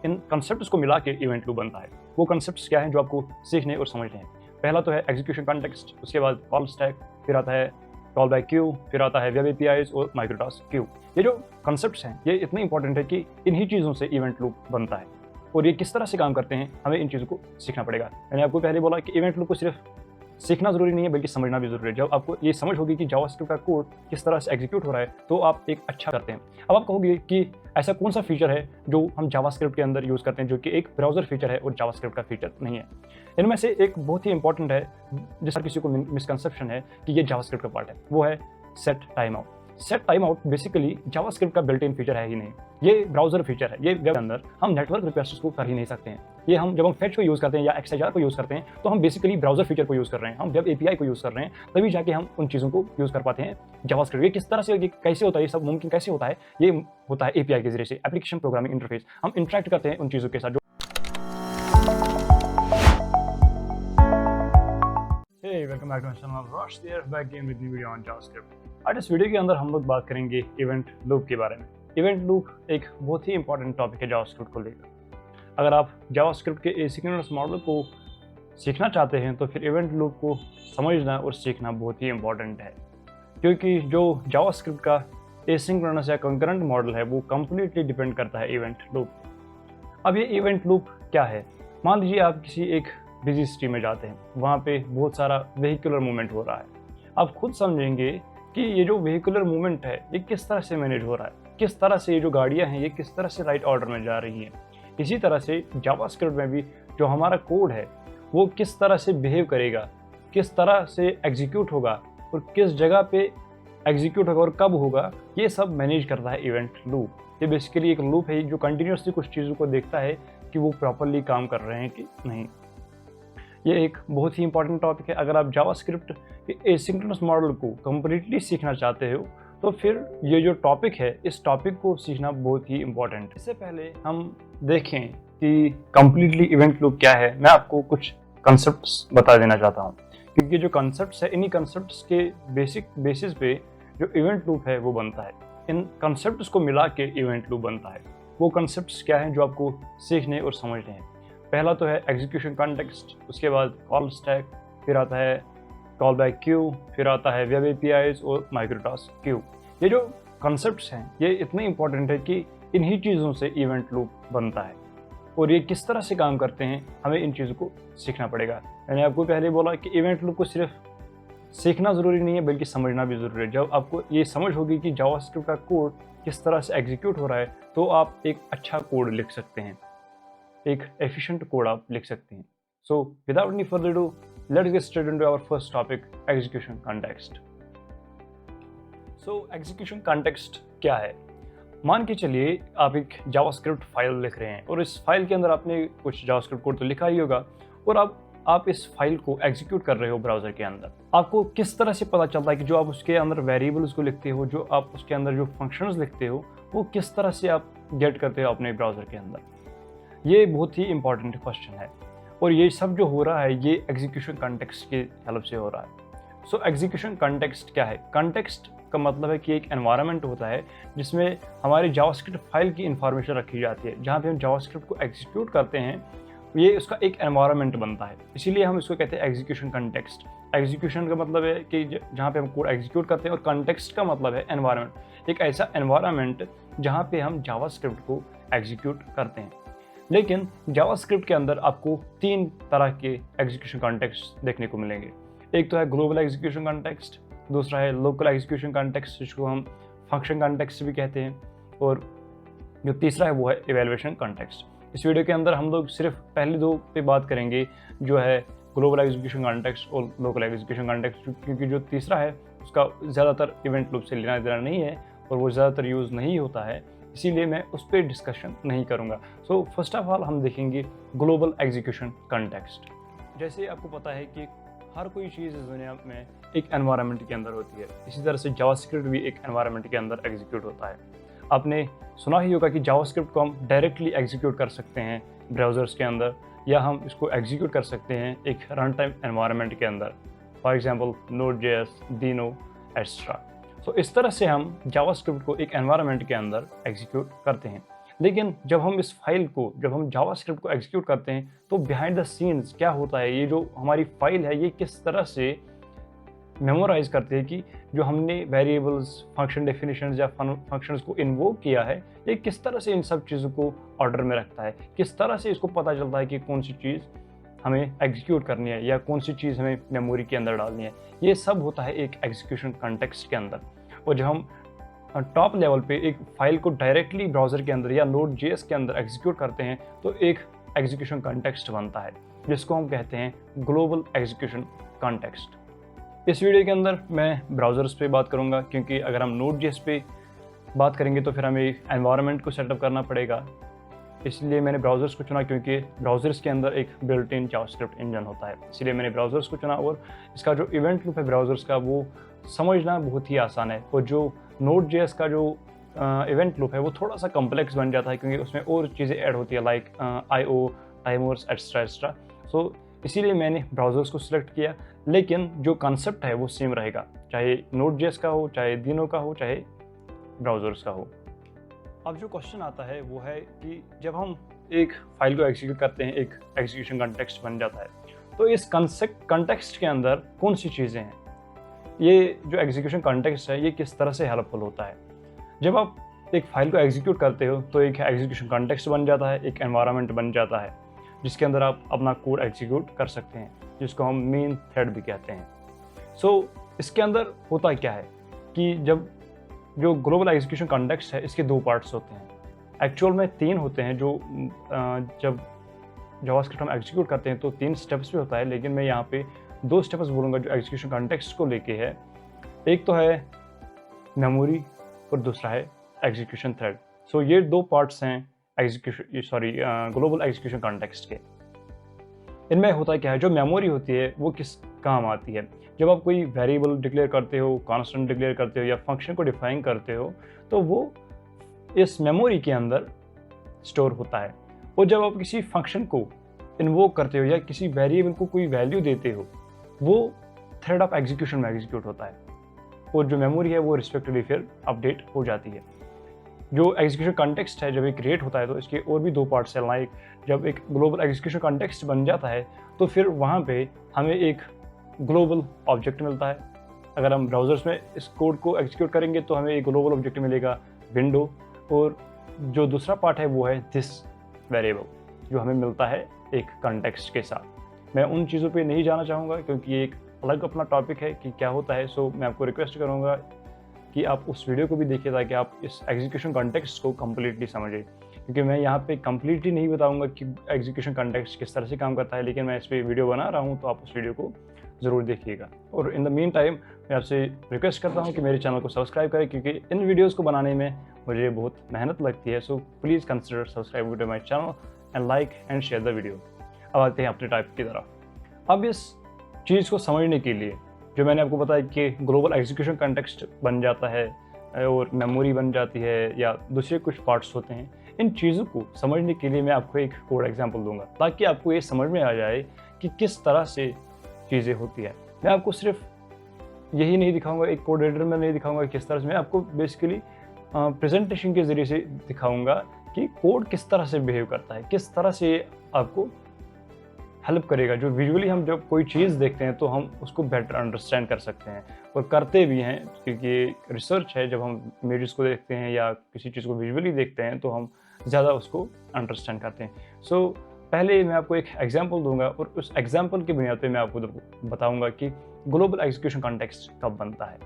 इन concepts को मिला के इवेंट लूप बनता है। वो कंसेप्ट्स क्या हैं जो आपको सीखने और समझने हैं? पहला तो है एग्जीक्यूशन कॉन्टेक्स्ट, उसके बाद कॉल स्टैक, फिर आता है कॉल बैक क्यू, फिर आता है वेब एपीआईज और माइक्रोटास्क क्यू। ये जो कंसेप्ट्स हैं ये इतने इंपॉर्टेंट है कि इन्हीं चीज़ों से इवेंट लूप बनता है और ये किस तरह से काम करते हैं हमें इन चीज़ों को सीखना पड़ेगा। मैंने आपको पहले बोला कि इवेंट लूप को सिर्फ सीखना जरूरी नहीं है बल्कि समझना भी जरूरी है। जब आपको ये समझ होगी कि जावास्क्रिप्ट का कोड किस तरह से एग्जीक्यूट हो रहा है तो आप एक अच्छा करते हैं। अब आप कहोगे कि ऐसा कौन सा फीचर है जो हम जावास्क्रिप्ट के अंदर यूज़ करते हैं जो कि एक ब्राउज़र फीचर है और जावास्क्रिप्ट का फीचर नहीं है। इनमें से एक बहुत ही इंपॉर्टेंट है जिसका किसी को मिसकंसेप्शन है कि ये जावास्क्रिप्ट का पार्ट है, वो है set time out. Set time out basically JavaScript का बिल्ट इन फीचर है ही नहीं, ये ब्राउजर फीचर है। ये वेब के अंदर हम नेटवर्क रिक्वेस्ट को कर ही नहीं सकते हैं। ये हम जब हम फेच को यूज़ करते हैं या एक्सएचआर को यूज़ करते हैं तो हम बेसिकली ब्राउजर फीचर को यूज़ कर रहे हैं, हम वेब एपीआई को यूज़ कर रहे हैं, तभी जाके हम उन चीज़ों को यूज़ कर पाते हैं जावास्क्रिप्ट। ये किस तरह से, ये कैसे होता है, ये सब मुमकिन कैसे होता है? ये होता है एपीआई के जरिए से, एप्लीकेशन प्रोग्रामिंग इंटरफेस। हम इंटरेक्ट करते हैं उन चीज़ों के साथ। Hey, welcome back to my channel. Rosh here, back again with new video on JavaScript. आज इस वीडियो के अंदर हम लोग बात करेंगे इवेंट लूप के बारे में। इवेंट लूप एक बहुत ही इंपॉर्टेंट टॉपिक है जावास्क्रिप्ट को लेकर। अगर आप जावास्क्रिप्ट के एसिंक्रोनस मॉडल को सीखना चाहते हैं तो फिर इवेंट लूप को समझना और सीखना बहुत ही इंपॉर्टेंट है, क्योंकि जो जावास्क्रिप्ट का एसिंक्रोनस या कंकरेंट मॉडल है वो कम्प्लीटली डिपेंड करता है इवेंट लूप। अब ये इवेंट लूप क्या है? मान लीजिए आप किसी एक बिजी सिटी में जाते हैं, वहाँ पे बहुत सारा वेहिकुलर मूवमेंट हो रहा है। आप खुद समझेंगे कि ये जो वेहिकुलर मूवमेंट है ये किस तरह से मैनेज हो रहा है, किस तरह से ये जो गाड़ियाँ हैं ये किस तरह से राइट ऑर्डर में जा रही हैं। इसी तरह से जावास्क्रिप्ट में भी जो हमारा कोड है वो किस तरह से बिहेव करेगा, किस तरह से एग्जीक्यूट होगा और किस जगह पे एग्जीक्यूट होगा और कब होगा, ये सब मैनेज करता है इवेंट लूप। ये बेसिकली एक लूप है जो कंटिन्यूसली कुछ चीज़ों को देखता है कि वो प्रॉपरली काम कर रहे हैं कि नहीं। ये एक बहुत ही इंपॉर्टेंट टॉपिक है। अगर आप जावास्क्रिप्ट के एसिंक्रोनस मॉडल को कम्प्लीटली सीखना चाहते हो तो फिर ये जो टॉपिक है इस टॉपिक को सीखना बहुत ही इंपॉर्टेंट है। इससे पहले हम देखें कि कम्प्लीटली इवेंट लूप क्या है, मैं आपको कुछ कंसेप्ट्स बता देना चाहता हूँ, क्योंकि जो कंसेप्ट्स है इन्हीं कंसेप्ट्स के बेसिस पे जो इवेंट लूप है वो बनता है। इन कंसेप्ट्स को मिला के इवेंट लूप बनता है। वो कंसेप्ट्स क्या हैं जो आपको सीखने और समझने हैं? पहला तो है एग्जीक्यूशन कॉन्टेक्स्ट, उसके बाद कॉल स्टैक, फिर आता है कॉल बैक क्यू, फिर आता है वेब एपीआईज और माइक्रोटास्क क्यू। ये जो कॉन्सेप्ट्स हैं ये इतने इंपॉर्टेंट है कि इन्हीं चीज़ों से इवेंट लूप बनता है और ये किस तरह से काम करते हैं हमें इन चीज़ों को सीखना पड़ेगा। मैंने आपको पहले बोला कि इवेंट लूप को सिर्फ सीखना ज़रूरी नहीं है बल्कि समझना भी ज़रूरी है। जब आपको ये समझ होगी कि जावास्क्रिप्ट का कोड किस तरह से एग्जीक्यूट हो रहा है तो आप एक अच्छा कोड लिख सकते हैं, एक एफिशिएंट कोड आप लिख सकते हैं। So without any further do let's get straight into our first topic, execution context. So execution context क्या है? मान के चलिए आप एक जावास्क्रिप्ट फाइल लिख रहे हैं और इस फाइल के अंदर आपने कुछ जावास्क्रिप्ट कोड तो लिखा ही होगा और आप इस फाइल को एग्जीक्यूट कर रहे हो ब्राउज़र के अंदर। आपको किस तरह से पता चलता है कि जो आप उसके अंदर वेरिएबल्स को लिखते हो, जो आप उसके अंदर जो फंक्शंस लिखते हो, वो किस तरह से आप गेट करते हो अपने ब्राउज़र के अंदर? ये बहुत ही इंपॉर्टेंट क्वेश्चन है और ये सब जो हो रहा है ये एग्जीक्यूशन कॉन्टेक्स्ट की हेल्प से हो रहा है। सो एग्जीक्यूशन कॉन्टेक्स्ट क्या है? कॉन्टेक्स्ट का मतलब है कि एक एनवायरनमेंट होता है जिसमें हमारी जावास्क्रिप्ट फाइल की इंफॉर्मेशन रखी जाती है। जहाँ पे हम जावास्क्रिप्ट को एग्जीक्यूट करते हैं ये उसका एक एनवायरनमेंट बनता है, इसीलिए हम इसको कहते हैं एग्जीक्यूशन कॉन्टेक्स्ट। एग्जीक्यूशन का मतलब है कि जहाँ पे हम कोड एग्जीक्यूट करते हैं और कॉन्टेक्स्ट का मतलब है एनवायरनमेंट, एक ऐसा एनवायरनमेंट जहाँ पे हम जावास्क्रिप्ट को एग्जीक्यूट करते हैं। लेकिन जावास्क्रिप्ट के अंदर आपको 3 तरह के एग्जीक्यूशन कॉन्टेक्स्ट देखने को मिलेंगे। एक तो है ग्लोबल एग्जीक्यूशन कॉन्टेक्स्ट, दूसरा है लोकल एग्जीक्यूशन कॉन्टेक्स्ट जिसको हम फंक्शन कॉन्टेक्स्ट भी कहते हैं, और जो तीसरा है वो है इवैल्यूएशन कॉन्टेक्स्ट। इस वीडियो के अंदर हम लोग सिर्फ पहले 2 पे बात करेंगे, जो है ग्लोबल एग्जीक्यूशन कॉन्टेक्स्ट और लोकल एग्जीक्यूशन कॉन्टेक्स्ट, क्योंकि जो तीसरा है उसका ज़्यादातर इवेंट लूप से लेना देना नहीं है और वो ज़्यादातर यूज़ नहीं होता है, इसीलिए मैं उस पर डिस्कशन नहीं करूँगा। सो फर्स्ट ऑफ ऑल हम देखेंगे ग्लोबल एग्जीक्यूशन कॉन्टेक्स्ट। जैसे आपको पता है कि हर कोई चीज़ इस दुनिया में एक एनवायरनमेंट के अंदर होती है, इसी तरह से जावास्क्रिप्ट भी एक एनवायरनमेंट के अंदर एग्जीक्यूट होता है। आपने सुना ही होगा कि जावास्क्रिप्ट को हम डायरेक्टली एग्जीक्यूट कर सकते हैं ब्राउज़र्स के अंदर, या हम इसको एग्जीक्यूट कर सकते हैं एक रन टाइम एनवायरनमेंट के अंदर, for example Node.js, Dino extra. So इस तरह से हम जावास्क्रिप्ट को एक एनवायरनमेंट के अंदर एग्जीक्यूट करते हैं। लेकिन जब हम जावास्क्रिप्ट को एग्जीक्यूट करते हैं तो बिहाइंड द सीन्स क्या होता है, ये जो हमारी फाइल है ये किस तरह से मेमोराइज करते हैं कि जो हमने वेरिएबल्स, फंक्शन डेफिनेशंस या फंक्शंस को इन्वोक किया है, ये किस तरह से इन सब चीज़ों को ऑर्डर में रखता है, किस तरह से इसको पता चलता है कि कौन सी चीज़ हमें एग्जीक्यूट करनी है या कौन सी चीज़ हमें मेमोरी के अंदर डालनी है। ये सब होता है एक एग्जीक्यूशन कॉन्टेक्स्ट के अंदर। और जब हम टॉप लेवल पे एक फाइल को डायरेक्टली ब्राउज़र के अंदर या Node.js के अंदर एग्जीक्यूट करते हैं तो एक एग्जीक्यूशन कॉन्टेक्स्ट बनता है, जिसको हम कहते हैं ग्लोबल एग्जीक्यूशन कॉन्टेक्स्ट। इस वीडियो के अंदर मैं ब्राउज़र्स पे बात करूंगा, क्योंकि अगर हम Node.js पे बात करेंगे तो फिर हमें एनवायरनमेंट को सेटअप करना पड़ेगा। इसलिए मैंने ब्राउज़र्स को चुना, क्योंकि ब्राउज़र्स के अंदर एक बिल्ट इन जावास्क्रिप्ट इंजन होता है, इसलिए मैंने ब्राउज़र्स को चुना। और इसका जो इवेंट लूप है ब्राउज़र्स का, वो समझना बहुत ही आसान है। और जो Node.js का जो इवेंट लूप है वो थोड़ा सा कॉम्प्लेक्स बन जाता है, क्योंकि उसमें और चीज़ें ऐड होती है, लाइक IO, टाइमर्स, एक्स्ट्रा। सो इसीलिए मैंने ब्राउज़र्स को सिलेक्ट किया, लेकिन जो कॉन्सेप्ट है वो सेम रहेगा, चाहे Node.js का हो, चाहे Deno का हो, चाहे ब्राउज़र्स का हो। अब जो क्वेश्चन आता है वो है कि जब हम एक फाइल को एग्जीक्यूट करते हैं, एक एग्जीक्यूशन कॉन्टेक्स्ट बन जाता है, तो इस कॉन्टेक्स्ट के अंदर कौन सी चीज़ें हैं, ये जो एग्जीक्यूशन कॉन्टेक्स्ट है ये किस तरह से हेल्पफुल होता है। जब आप एक फाइल को एग्जीक्यूट करते हो तो एक एग्जीक्यूशन कॉन्टेक्स्ट बन जाता है, एक एनवायरनमेंट बन जाता है, जिसके अंदर आप अपना कोड एग्जीक्यूट कर सकते हैं, जिसको हम मेन थ्रेड भी कहते हैं। सो इसके अंदर होता क्या है कि जब जो ग्लोबल एग्जीक्यूशन कॉन्टेक्स्ट है इसके दो पार्ट्स होते हैं, एक्चुअल में तीन होते हैं। जो जब जावास्क्रिप्ट हम एग्जीक्यूट करते हैं तो 3 स्टेप्स भी होता है, लेकिन मैं यहाँ पे 2 स्टेप्स बोलूँगा जो एग्जीक्यूशन कॉन्टेक्स्ट को लेके है। एक तो है मेमोरी और दूसरा है एग्जीक्यूशन थ्रेड। सो ये 2 पार्ट्स हैं ग्लोबल एग्जीक्यूशन कॉन्टेक्स्ट के। इनमें होता क्या है, जो मेमोरी होती है वो किस काम आती है। जब आप कोई वेरिएबल डिक्लेयर करते हो, कांस्टेंट डिक्लेयर करते हो या फंक्शन को डिफाइन करते हो, तो वो इस मेमोरी के अंदर स्टोर होता है। और जब आप किसी फंक्शन को इन्वोक करते हो या किसी वेरिएबल को कोई वैल्यू देते हो, वो थ्रेड ऑफ एग्जीक्यूशन में एग्जीक्यूट होता है, और जो मेमोरी है वो रिस्पेक्टिवली फिर अपडेट हो जाती है। जो एग्जीक्यूशन कॉन्टेक्स्ट है जब ये क्रिएट होता है तो इसके और भी 2 पार्ट्स हैं। लाइक जब एक ग्लोबल एग्जीक्यूशन कॉन्टेक्स्ट बन जाता है तो फिर वहाँ पे हमें एक ग्लोबल ऑब्जेक्ट मिलता है। अगर हम ब्राउज़र्स में इस कोड को एग्जीक्यूट करेंगे तो हमें एक ग्लोबल ऑब्जेक्ट मिलेगा, विंडो। और जो दूसरा पार्ट है वो है दिस वेरिएबल, जो हमें मिलता है एक कॉन्टेक्स्ट के साथ। मैं उन चीज़ों पे नहीं जाना चाहूँगा, क्योंकि ये एक अलग अपना टॉपिक है कि क्या होता है। सो मैं आपको रिक्वेस्ट करूँगा कि आप उस वीडियो को भी देखिए, ताकि आप इस एग्जीक्यूशन कॉन्टेक्स्ट को कम्प्लीटली समझें, क्योंकि मैं यहाँ पे कम्प्लीटली नहीं बताऊँगा कि एग्जीक्यूशन कॉन्टेक्स्ट किस तरह से काम करता है, लेकिन मैं इस पर वीडियो बना रहा हूँ, तो आप उस वीडियो को ज़रूर देखिएगा। और इन द मीन टाइम मैं आपसे रिक्वेस्ट करता हूँ कि मेरे चैनल को सब्सक्राइब करें, क्योंकि इन वीडियोज़ को बनाने में मुझे बहुत मेहनत लगती है। So please consider subscribe to my channel and like and share the video. अब आते हैं अपने टाइप की तरफ। अब इस चीज़ को समझने के लिए जो मैंने आपको बताया कि ग्लोबल एग्जीक्यूशन कॉन्टेक्स्ट बन जाता है और मेमोरी बन जाती है या दूसरे कुछ पार्ट्स होते हैं, इन चीज़ों को समझने के लिए मैं आपको एक कोड एग्जांपल दूंगा, ताकि आपको ये समझ में आ जाए कि किस तरह से चीज़ें होती है। मैं आपको सिर्फ यही नहीं दिखाऊंगा, एक कोड एडिटर में नहीं दिखाऊंगा किस तरह से, मैं आपको बेसिकली प्रेजेंटेशन के ज़रिए से दिखाऊंगा कि कोड किस तरह से बिहेव करता है, किस तरह से आपको हेल्प करेगा। जो विजुअली हम जब कोई चीज़ देखते हैं तो हम उसको बेटर अंडरस्टैंड कर सकते हैं, और करते भी हैं, क्योंकि रिसर्च है, जब हम इमेजेस को देखते हैं या किसी चीज़ को विजुअली देखते हैं तो हम ज़्यादा उसको अंडरस्टैंड करते हैं। सो पहले मैं आपको एक एग्जांपल दूंगा, और उस एग्जांपल की बुनियाद पे मैं आपको बताऊंगा कि ग्लोबल एग्जीक्यूशन कॉन्टेक्स्ट कब बनता है।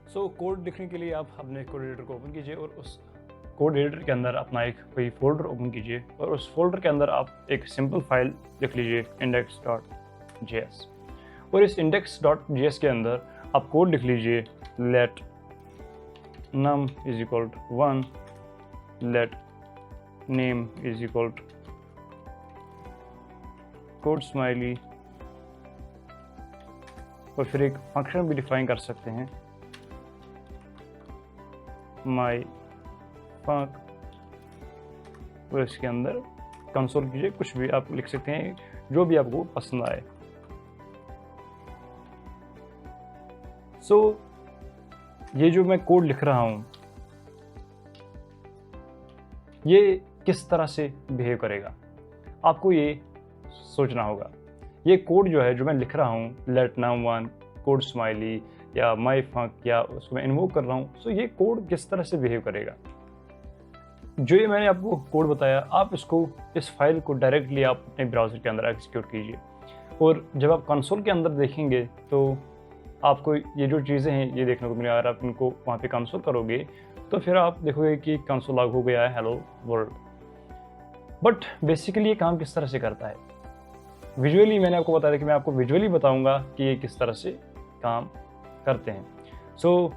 सो कोड लिखने के लिए आप अपने कोड एडिटर को ओपन कीजिए, और उस कोड एडिटर के अंदर अपना एक कोई फोल्डर ओपन कीजिए, और उस फोल्डर के अंदर आप एक सिंपल फाइल लिख लीजिए index.js। और इस index.js के अंदर आप कोड लिख लीजिए let num is equal to 1, let name is equal to code smiley, और फिर एक फंक्शन भी डिफाइन कर सकते हैं my func, और इसके अंदर कंसोल कीजिए, कुछ भी आप लिख सकते हैं जो भी आपको पसंद आए। सो ये जो मैं कोड लिख रहा हूँ ये किस तरह से बिहेव करेगा, आपको ये सोचना होगा। ये कोड जो है जो मैं लिख रहा हूँ, लेट num1 कोड स्माइली या माई फंक या उसको मैं इन्वोक कर रहा हूँ, सो ये कोड किस तरह से बिहेव करेगा। जो ये मैंने आपको कोड बताया, आप इसको इस फाइल को डायरेक्टली आप अपने ब्राउज़र के अंदर एग्जीक्यूट कीजिए, और जब आप कंसोल के अंदर देखेंगे तो आपको ये जो चीज़ें हैं ये देखने को मिलेगा। अगर आप इनको वहाँ पे कंसोल करोगे तो फिर आप देखोगे कि कंसोल लॉग हो गया है हेलो वर्ल्ड। बट बेसिकली ये काम किस तरह से करता है, विजुअली मैंने आपको बताया कि मैं आपको विजुअली बताऊंगा कि ये किस तरह से काम करते हैं। सो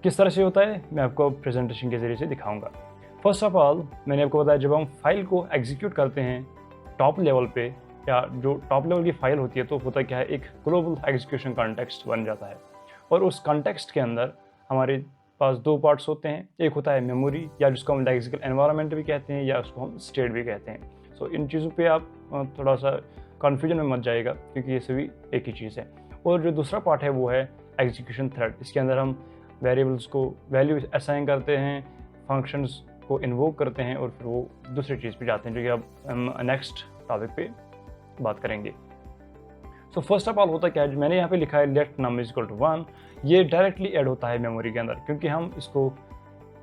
किस तरह से होता है मैं आपको प्रेजेंटेशन के ज़रिए से दिखाऊंगा। फर्स्ट ऑफ ऑल मैंने आपको बताया, जब हम फाइल को एग्जीक्यूट करते हैं टॉप लेवल पे, या जो टॉप लेवल की फाइल होती है, तो होता क्या है, एक ग्लोबल एग्जीक्यूशन कॉन्टेक्स्ट बन जाता है। और उस कॉन्टेक्स्ट के अंदर हमारे पास दो पार्ट्स होते हैं। एक होता है मेमोरी, या जिसको हम लेक्सिकल एनवायरनमेंट भी कहते हैं, या उसको हम स्टेट भी कहते हैं। सो इन चीज़ों पे आप थोड़ा सा कन्फ्यूजन में मत जाएगा, क्योंकि ये सभी एक ही चीज़ है। और जो दूसरा पार्ट है वो है एग्जीक्यूशन थ्रेड। इसके अंदर हम वेरिएबल्स को वैल्यू असाइन करते हैं, फंक्शंस को इन्वोक करते हैं, और फिर वो दूसरी चीज़ पे जाते हैं, जो कि अब हम नेक्स्ट टॉपिक पे बात करेंगे। सो फर्स्ट ऑफ ऑल होता क्या है, मैंने यहाँ पे लिखा है let num is equal to 1। ये डायरेक्टली ऐड होता है मेमोरी के अंदर, क्योंकि हम इसको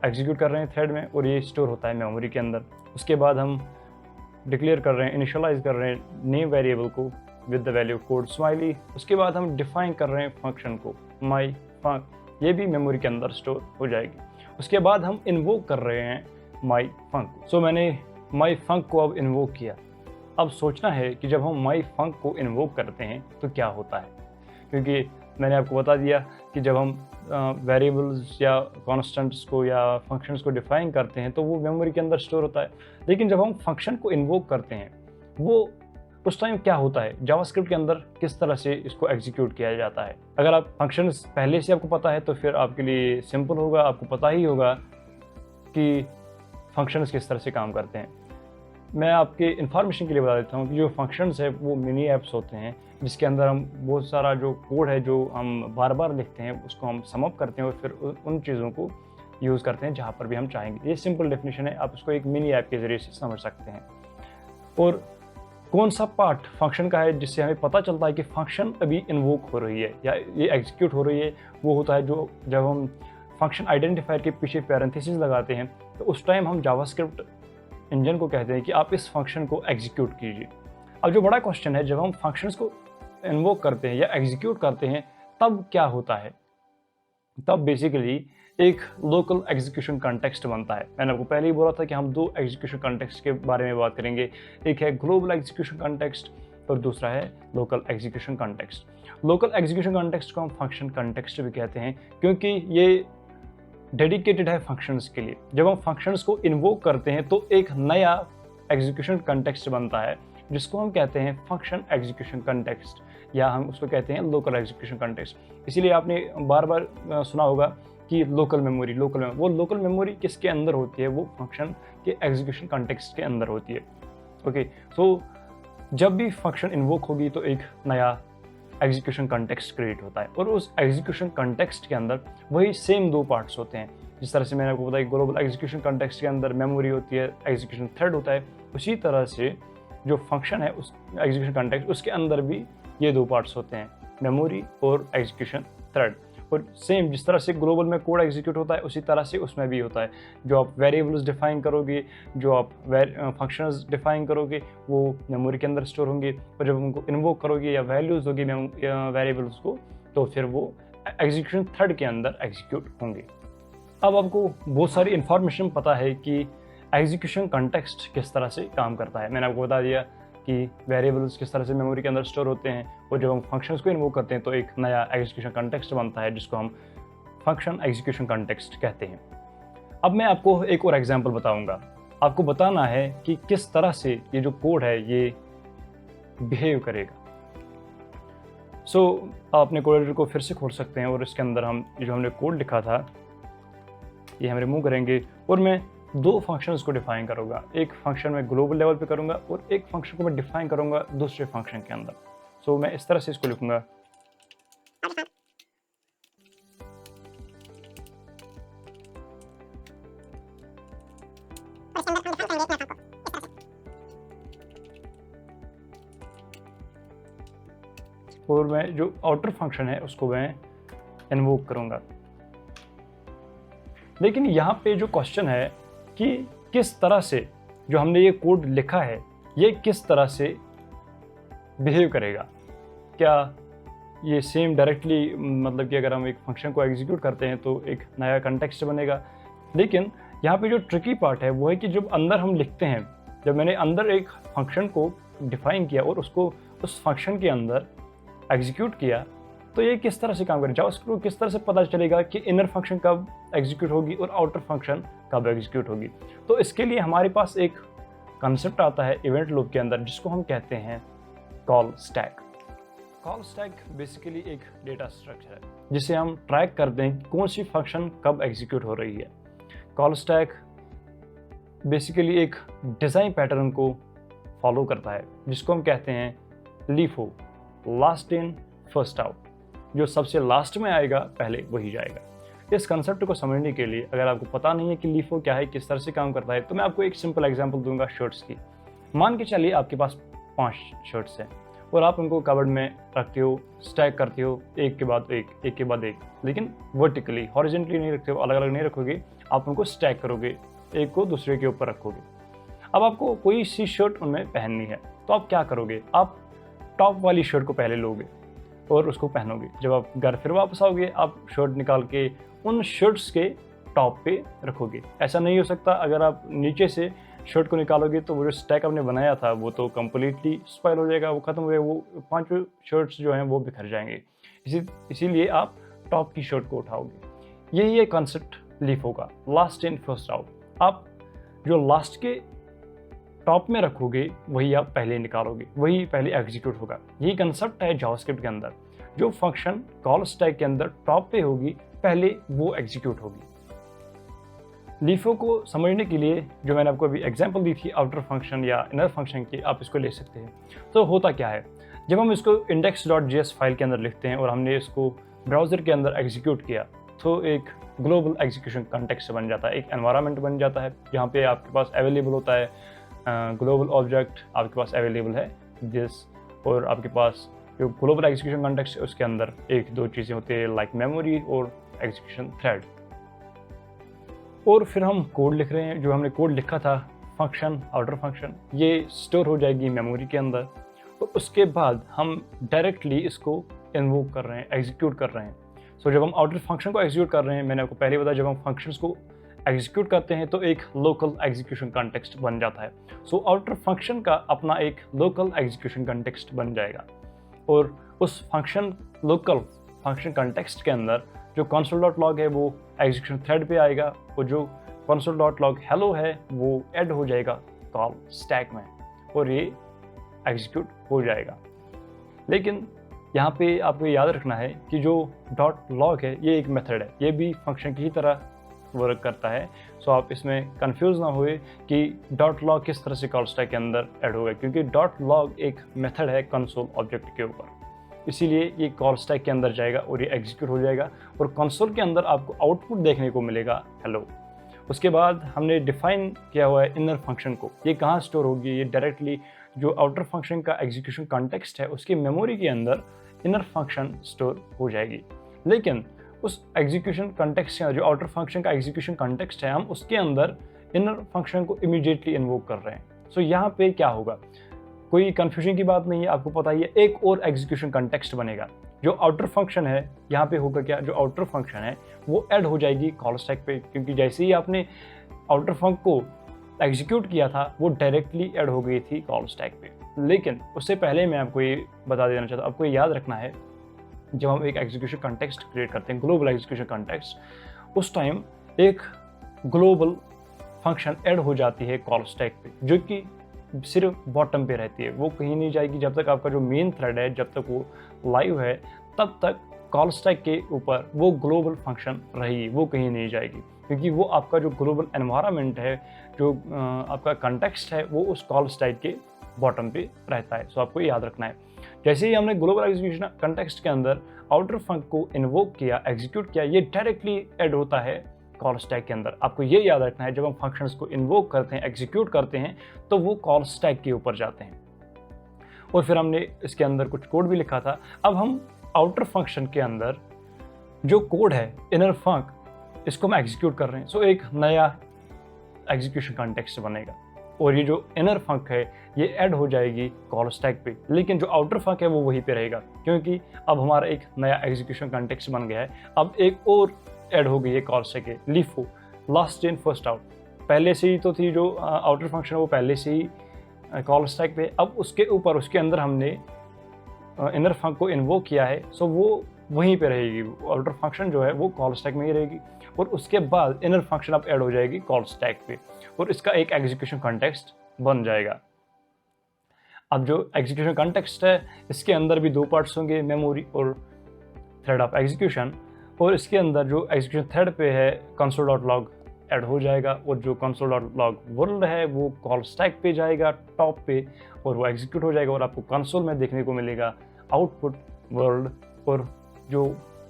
एग्जीक्यूट कर रहे हैं थ्रेड में, और ये स्टोर होता है मेमोरी के अंदर। उसके बाद हम डिक्लेयर कर रहे हैं, इनिशियलाइज कर रहे हैं नेम वेरिएबल को with the value code smiley. उसके बाद हम डिफाइन कर रहे हैं फंक्शन को माई फंक, ये भी मेमोरी के अंदर स्टोर हो जाएगी। उसके बाद हम इन्वोक कर रहे हैं माई फंक। सो मैंने माई फंक को अब इन्वोक किया। अब सोचना है कि जब हम माई फंक को इन्वोक करते हैं तो क्या होता है, क्योंकि मैंने आपको बता दिया कि जब हम वेरिएबल्स या कॉन्स्टेंट्स को या फंक्शंस को डिफाइन करते हैं तो वो मेमोरी के अंदर स्टोर होता है। लेकिन जब हम फंक्शन को इन्वोक करते हैं, वो उस टाइम क्या होता है, जावास्क्रिप्ट के अंदर किस तरह से इसको एग्जीक्यूट किया जाता है। अगर आप फंक्शंस पहले से आपको पता है तो फिर आपके लिए सिंपल होगा, आपको पता ही होगा कि फंक्शंस किस तरह से काम करते हैं। मैं आपके इन्फॉर्मेशन के लिए बता देता हूँ कि जो फंक्शंस है वो मिनी ऐप्स होते हैं, जिसके अंदर हम बहुत सारा जो कोड है जो हम बार बार लिखते हैं उसको हम सम अप करते हैं, और फिर उन चीज़ों को यूज़ करते हैं जहाँ पर भी हम चाहेंगे। ये सिंपल डेफिनेशन है, आप उसको एक मिनी ऐप के ज़रिए से समझ सकते हैं। और कौन सा पार्ट फंक्शन का है जिससे हमें पता चलता है कि फंक्शन अभी इन्वोक हो रही है या ये एग्जीक्यूट हो रही है, वो होता है जो जब हम फंक्शन आइडेंटिफायर के पीछे पैरेंथेसिस लगाते हैं, तो उस टाइम हम जावास्क्रिप्ट इंजन को कहते हैं कि आप इस फंक्शन को एग्जीक्यूट कीजिए। अब जो बड़ा क्वेश्चन है, जब हम फंक्शंस को इन्वोक करते हैं या एग्जीक्यूट करते हैं तब क्या होता है, तब बेसिकली एक लोकल एग्जीक्यूशन कॉन्टेक्स्ट बनता है। मैंने आपको पहले ही बोला था कि हम दो एग्जीक्यूशन कॉन्टेक्स्ट के बारे में बात करेंगे, एक है ग्लोबल एग्जीक्यूशन कॉन्टेक्स्ट और दूसरा है local execution context. Local execution context को हम फंक्शन कॉन्टेक्स्ट भी कहते हैं, क्योंकि ये डेडिकेटेड है फंक्शंस के लिए। जब हम फंक्शंस को इन्वोक करते हैं तो एक नया एग्जीक्यूशन कॉन्टेक्स्ट बनता है, जिसको हम कहते हैं फंक्शन एग्जीक्यूशन कॉन्टेक्स्ट, या हम उसको कहते हैं लोकल एग्जीक्यूशन कॉन्टेक्स्ट। इसीलिए आपने बार बार सुना होगा कि लोकल मेमोरी, वो लोकल मेमोरी किसके अंदर होती है, वो फंक्शन के एग्जीक्यूशन कॉन्टेक्स्ट के अंदर होती है। ओके, सो जब भी फंक्शन इन्वोक होगी तो एक नया एग्जीक्यूशन कॉन्टेक्स्ट क्रिएट होता है, और उस एग्जीक्यूशन कॉन्टेक्स्ट के अंदर वही सेम दो पार्ट्स होते हैं। जिस तरह से मैंने आपको बताया ग्लोबल एग्जीक्यूशन कॉन्टेक्स्ट के अंदर मेमोरी होती है, एग्जीक्यूशन थ्रेड होता है, उसी तरह से जो फंक्शन है उस एग्जीक्यूशन कॉन्टेक्स्ट, उसके अंदर भी ये दो पार्ट्स होते हैं, मेमोरी और एग्जीक्यूशन थ्रेड। और सेम जिस तरह से ग्लोबल में कोड एग्जीक्यूट होता है उसी तरह से उसमें भी होता है। जो आप वेरिएबल्स डिफाइन करोगे, जो आप फंक्शंस डिफाइन करोगे, वो मेमोरी के अंदर स्टोर होंगे, और जब उनको इन्वोक करोगे या वैल्यूज दोगे वेरिएबल्स को, तो फिर वो एग्जीक्यूशन थ्रेड के अंदर एग्जीक्यूट होंगे। अब आपको बहुत सारी इन्फॉर्मेशन पता है कि एग्जीक्यूशन कॉन्टेक्स्ट किस तरह से काम करता है। मैंने आपको बता दिया कि वेरिएबल्स किस तरह से मेमोरी के अंदर स्टोर होते हैं, और जब हम फंक्शंस को इन्वोक करते हैं तो एक नया एग्जीक्यूशन कॉन्टेक्स्ट बनता है, जिसको हम फंक्शन एग्जीक्यूशन कॉन्टेक्स्ट कहते हैं। अब मैं आपको एक और एग्जांपल बताऊंगा। आपको बताना है कि किस तरह से ये जो कोड है ये बिहेव करेगा। आप अपने कोड एडिटर को फिर से खोल सकते हैं, और इसके अंदर हम जो हमने कोड लिखा था ये हम रिमूव करेंगे, और मैं दो फंक्शंस को डिफाइन करूंगा। एक फंक्शन मैं ग्लोबल लेवल पे करूंगा और एक फंक्शन को मैं डिफाइन करूंगा दूसरे फंक्शन के अंदर। मैं इस तरह से इसको लिखूंगा, और मैं जो आउटर फंक्शन है उसको मैं इन्वोक करूँगा। लेकिन यहाँ पे जो क्वेश्चन है कि किस तरह से जो हमने ये कोड लिखा है ये किस तरह से बिहेव करेगा। क्या ये सेम डायरेक्टली मतलब कि अगर हम एक फंक्शन को एग्जीक्यूट करते हैं तो एक नया कंटेक्स्ट बनेगा। लेकिन यहाँ पे जो ट्रिकी पार्ट है वो है कि जब अंदर हम लिखते हैं, जब मैंने अंदर एक फंक्शन को डिफाइन किया और उसको उस फंक्शन के अंदर एग्जीक्यूट किया, तो ये किस तरह से काम करेगा, जावास्क्रिप्ट को किस तरह से पता चलेगा कि इनर फंक्शन कब एग्जीक्यूट होगी और आउटर फंक्शन कब एग्जीक्यूट होगी। तो इसके लिए हमारे पास एक कंसेप्ट आता है इवेंट लूप के अंदर जिसको हम कहते हैं call stack. Call stack basically एक डेटा स्ट्रक्चर है जिसे हम ट्रैक करते हैं कि कौन सी फंक्शन कब एग्जीक्यूट हो रही है। कॉल स्टैक बेसिकली एक डिज़ाइन पैटर्न को फॉलो करता है जिसको हम कहते हैं LIFO, last in first out. जो सबसे लास्ट में आएगा पहले वही जाएगा। इस कंसेप्ट को समझने के लिए अगर आपको पता नहीं है कि लीफो क्या है, किस तरह से काम करता है, तो मैं आपको एक सिंपल एग्जांपल दूंगा शर्ट्स की। मान के चलिए आपके पास 5 शर्ट्स हैं और आप उनको कबर्ड में रखते हो, स्टैक करते हो एक के बाद एक, लेकिन वर्टिकली हॉरिजॉन्टली नहीं रखते हो, अलग अलग नहीं रखोगे, आप उनको स्टैक करोगे, एक को दूसरे के ऊपर रखोगे। अब आपको कोई सी शर्ट उनमें पहननी है तो आप क्या करोगे, आप टॉप वाली शर्ट को पहले लोगे और उसको पहनोगे। जब आप घर फिर वापस आओगे आप शर्ट निकाल के उन शर्ट्स के टॉप पे रखोगे। ऐसा नहीं हो सकता, अगर आप नीचे से शर्ट को निकालोगे तो वो जो स्टैक आपने बनाया था वो तो कम्प्लीटली स्पॉइल हो जाएगा, वो खत्म हो जाएगा, वो 5 शर्ट्स जो हैं वो बिखर जाएंगे। इसीलिए आप टॉप की शर्ट को उठाओगे। यही है कॉन्सेप्ट लीफो का, लास्ट इन फर्स्ट आउट। आप जो लास्ट के टॉप में रखोगे वही आप पहले निकालोगे, वही पहले एग्जीक्यूट होगा। यही कंसेप्ट है जावास्क्रिप्ट के अंदर। जो फंक्शन कॉल स्टैक के अंदर टॉप पे होगी पहले वो एग्जीक्यूट होगी। लीफो को समझने के लिए जो मैंने आपको अभी एग्जांपल दी थी आउटर फंक्शन या इनर फंक्शन की, आप इसको ले सकते हैं। तो होता क्या है, जब हम इसको index.js फाइल के अंदर लिखते हैं और हमने इसको ब्राउज़र के अंदर एग्जीक्यूट किया तो एक ग्लोबल एग्जीक्यूशन कॉन्टेक्स्ट बन जाता है, एक एनवायरनमेंट बन जाता है जहाँ पे आपके पास अवेलेबल होता है ग्लोबल ऑब्जेक्ट, आपके पास अवेलेबल है दिस, और आपके पास जो ग्लोबल एग्जीक्यूशन कॉन्टेक्स्ट है उसके अंदर 1-2 चीज़ें होती है लाइक मेमोरी और एग्जीक्यूशन थ्रेड। और फिर हम कोड लिख रहे हैं, जो हमने कोड लिखा था फंक्शन आउटर फंक्शन, ये स्टोर हो जाएगी मेमोरी के अंदर और उसके बाद हम डायरेक्टली इसको इन्वोक कर रहे हैं, एग्जीक्यूट कर रहे हैं। सो जब हम आउटर फंक्शन को एग्जीक्यूट कर रहे हैं, मैंने आपको पहले बताया जब हम फंक्शंस को एग्जीक्यूट करते हैं तो एक लोकल एग्जीक्यूशन कॉन्टेक्स्ट बन जाता है। सो आउटर फंक्शन का अपना एक लोकल एग्जीक्यूशन कॉन्टेक्स्ट बन जाएगा और उस फंक्शन लोकल फंक्शन कॉन्टेक्स्ट के अंदर जो console.log है वो एग्जीक्यूशन थ्रेड पे आएगा और जो console.log hello है वो ऐड हो जाएगा कॉल स्टैक में और ये एग्जीक्यूट हो जाएगा। लेकिन यहाँ पे आपको याद रखना है कि जो .log है ये एक मेथड है, ये भी फंक्शन की ही तरह वर्क करता है। सो आप इसमें कंफ्यूज ना हुए कि .log किस तरह से कॉल स्टैक के अंदर ऐड होगा, क्योंकि .log एक मेथड है कंसोल ऑब्जेक्ट के ऊपर, इसीलिए ये कॉल स्टैक के अंदर जाएगा और ये एग्जीक्यूट हो जाएगा और कंसोल के अंदर आपको आउटपुट देखने को मिलेगा हेलो। उसके बाद हमने डिफाइन किया हुआ है इनर फंक्शन को, ये कहाँ स्टोर होगी, ये डायरेक्टली जो आउटर फंक्शन का एग्जीक्यूशन कॉन्टेक्स्ट है उसकी मेमोरी के अंदर इनर फंक्शन स्टोर हो जाएगी। लेकिन उस एग्जीक्यूशन कॉन्टेक्स्ट जो आउटर फंक्शन का एग्जीक्यूशन कॉन्टेक्स्ट है हम उसके अंदर इनर फंक्शन को इमीडिएटली इन्वोक कर रहे हैं। सो यहाँ पे क्या होगा, कोई कंफ्यूजन की बात नहीं है, आपको पता ही है, एक और एग्जीक्यूशन कॉन्टेक्स्ट बनेगा। जो आउटर फंक्शन है यहाँ पे होगा क्या, जो आउटर फंक्शन है वो ऐड हो जाएगी कॉल स्टैक पे, क्योंकि जैसे ही आपने आउटर फंक्शन को एग्जीक्यूट किया था वो डायरेक्टली ऐड हो गई थी कॉल स्टैक पे। लेकिन उससे पहले मैं आपको ये बता देना चाहता हूँ, आपको याद रखना है जब हम एक एग्जीक्यूशन कॉन्टेक्स्ट क्रिएट करते हैं, ग्लोबल एग्जीक्यूशन कॉन्टेक्स्ट, उस टाइम एक ग्लोबल फंक्शन ऐड हो जाती है कॉल स्टैक पे जो कि सिर्फ बॉटम पे रहती है, वो कहीं नहीं जाएगी। जब तक आपका जो मेन थ्रेड है जब तक वो लाइव है तब तक कॉल स्टैक के ऊपर वो ग्लोबल फंक्शन रहेगी, वो कहीं नहीं जाएगी, क्योंकि वो आपका जो ग्लोबल एनवायरनमेंट है, जो आपका कॉन्टेक्स्ट है वो उस कॉल स्टैक के बॉटम पे रहता है। सो आपको याद रखना है, जैसे ही हमने ग्लोबल एग्जीक्यूशन कॉन्टेक्स्ट के अंदर आउटर फंक्शन को इन्वोक किया, एग्जीक्यूट किया, ये डायरेक्टली ऐड होता है कॉल स्टैक के अंदर। आपको ये याद रखना है जब हम फंक्शंस को इन्वोक करते हैं, एग्जीक्यूट करते हैं, तो वो कॉल स्टैक के ऊपर जाते हैं और फिर हमने इसके अंदर कुछ कोड भी लिखा था। अब हम आउटर फंक्शन के अंदर जो कोड है इनर फंक, इसको हम एग्जीक्यूट कर रहे हैं। सो एक नया एग्जीक्यूशन कॉन्टेक्स्ट बनेगा और ये जो इनर फंक है ये ऐड हो जाएगी कॉल स्टैक पे, लेकिन जो आउटर फंक है वो वहीं पे रहेगा, क्योंकि अब हमारा एक नया एग्जीक्यूशन कॉन्टेक्स्ट बन गया है। अब एक और ऐड हो गई है कॉल स्टैक है, LIFO, last in first out. पहले से ही तो थी जो आउटर फंक्शन है वो पहले से ही कॉल स्टैक पे, अब उसके ऊपर उसके अंदर हमने इनर फंक को इन्वोक किया है। सो वो वहीं पे रहेगी, आउटर फंक्शन जो है वो कॉल स्टैक में ही रहेगी और उसके बाद इनर फंक्शन अब ऐड हो जाएगी कॉल स्टैक पे और इसका एक एग्जीक्यूशन कॉन्टेक्स्ट बन जाएगा। अब जो एग्जीक्यूशन कॉन्टेक्स्ट है इसके अंदर भी दो पार्ट्स होंगे, मेमोरी और थ्रेड ऑफ एग्जीक्यूशन, और इसके अंदर जो एग्जीक्यूशन थ्रेड पे है console.log ऐड हो जाएगा और जो console.log वर्ल्ड है वो कॉल स्टैक पे जाएगा टॉप पे और वो एग्जीक्यूट हो जाएगा और आपको कंसोल में देखने को मिलेगा आउटपुट वर्ल्ड, और जो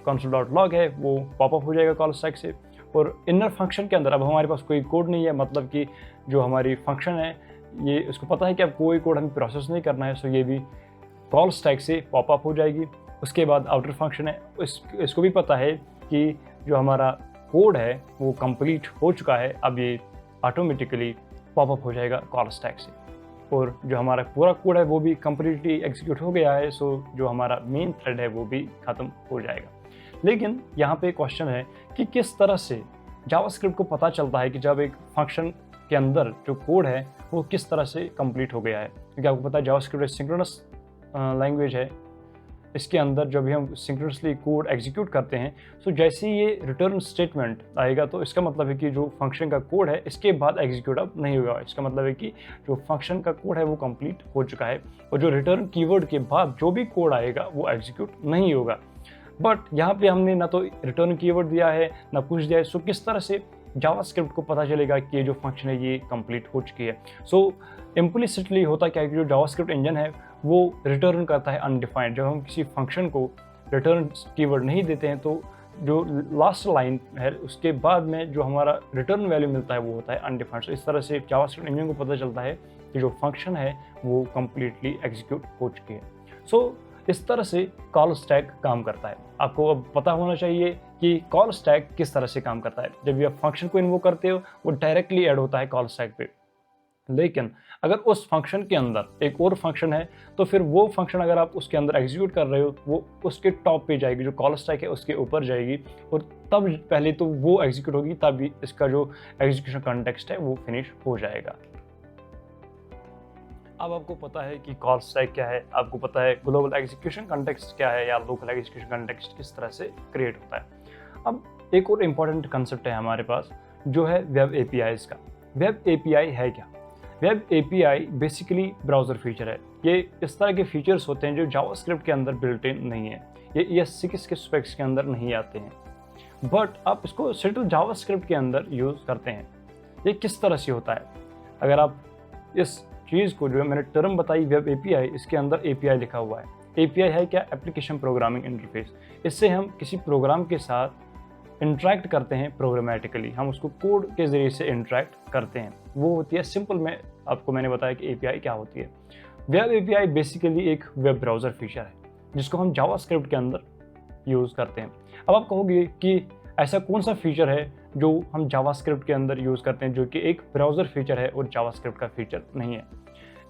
console.log है वो पॉपअप हो जाएगा कॉल स्टैक से। और इनर फंक्शन के अंदर अब हमारे पास कोई कोड नहीं है, मतलब कि जो हमारी फंक्शन है ये उसको पता है कि अब कोई कोड हमें प्रोसेस नहीं करना है, सो ये भी कॉल स्टैक से पॉपअप हो जाएगी। उसके बाद आउटर फंक्शन है, इसको भी पता है कि जो हमारा कोड है वो कंप्लीट हो चुका है, अब ये ऑटोमेटिकली पॉपअप हो जाएगा कॉल स्टैक से और जो हमारा पूरा कोड है वो भी कंप्लीटली एग्जीक्यूट हो गया है। सो जो हमारा मेन थ्रेड है वो भी ख़त्म हो जाएगा। लेकिन यहाँ पे क्वेश्चन है कि किस तरह से जावास्क्रिप्ट को पता चलता है कि जब एक फंक्शन के अंदर जो कोड है वो किस तरह से कंप्लीट हो गया है, क्योंकि आपको पता है जावास्क्रिप्ट एक सिंक्रोनस लैंग्वेज है। इसके अंदर जब भी हम सिंक्रोनसली कोड एग्जीक्यूट करते हैं तो जैसे ही ये रिटर्न स्टेटमेंट आएगा तो इसका मतलब है कि जो फंक्शन का कोड है इसके बाद एग्जीक्यूट अब नहीं होगा। इसका मतलब है कि जो फंक्शन का कोड है वो कंप्लीट हो चुका है और जो रिटर्न कीवर्ड के बाद जो भी कोड आएगा वो एग्जीक्यूट नहीं होगा। बट यहाँ पे हमने ना तो रिटर्न कीवर्ड दिया है ना कुछ दिया है, सो किस तरह से जावास्क्रिप्ट को पता चलेगा कि ये जो फंक्शन है ये कंप्लीट हो चुकी है। सो इम्प्लिसिटली होता क्या है कि जो जावास्क्रिप्ट इंजन है वो रिटर्न करता है अनडिफाइंड। जब हम किसी फंक्शन को रिटर्न कीवर्ड नहीं देते हैं तो जो लास्ट लाइन है उसके बाद में जो हमारा रिटर्न वैल्यू मिलता है वो होता है अनडिफाइंड। सो इस तरह से जावास्क्रिप्ट इंजन को पता चलता है कि जो फंक्शन है वो कम्प्लीटली एग्जीक्यूट हो चुकी है। सो इस तरह से कॉल स्टैक काम करता है। आपको अब पता होना चाहिए कि कॉल स्टैक किस तरह से काम करता है। जब भी आप फंक्शन को इन्वोक करते हो वो डायरेक्टली ऐड होता है कॉल स्टैक पे, लेकिन अगर उस फंक्शन के अंदर एक और फंक्शन है तो फिर वो फंक्शन अगर आप उसके अंदर एग्जीक्यूट कर रहे हो वो उसके टॉप पे जाएगी, जो कॉल स्टैक है उसके ऊपर जाएगी और तब पहले तो वो एग्जीक्यूट होगी तब इसका जो एग्जीक्यूशन कॉन्टेक्स्ट है वो फिनिश हो जाएगा। अब आपको पता है कि कॉल स्टैक क्या है, आपको पता है ग्लोबल एग्जीक्यूशन कॉन्टेक्स्ट क्या है या लोकल एग्जीक्यूशन कॉन्टेक्स्ट किस तरह से क्रिएट होता है। अब एक और इम्पॉर्टेंट कंसेप्ट है हमारे पास जो है वेब एपीआईज का। वेब एपीआई है क्या? Web API basically browser feature है। ये इस तरह के फीचर्स होते हैं जो जावास्क्रिप्ट के अंदर बिल्ट इन नहीं है, ये ES6 के स्पेक्स के अंदर नहीं आते हैं, बट आप इसको सिर्फ जावास्क्रिप्ट के अंदर यूज़ करते हैं। ये किस तरह से होता है? अगर आप इस चीज़ को जो मैंने टर्म बताई वेब एपीआई, इसके अंदर एपीआई लिखा हुआ है। एपीआई है क्या? Application programming interface. इससे हम किसी प्रोग्राम के साथ इंटरेक्ट करते हैं प्रोग्रामेटिकली, हम उसको कोड के ज़रिए से इंटरेक्ट करते हैं। वो होती है सिंपल में आपको मैंने बताया कि एपीआई क्या होती है। वेब एपीआई बेसिकली एक वेब ब्राउज़र फीचर है जिसको हम जावास्क्रिप्ट के अंदर यूज़ करते हैं। अब आप कहोगे कि ऐसा कौन सा फीचर है जो हम जावास्क्रिप्ट के अंदर यूज़ करते हैं जो कि एक ब्राउज़र फीचर है और जावास्क्रिप्ट का फीचर नहीं है?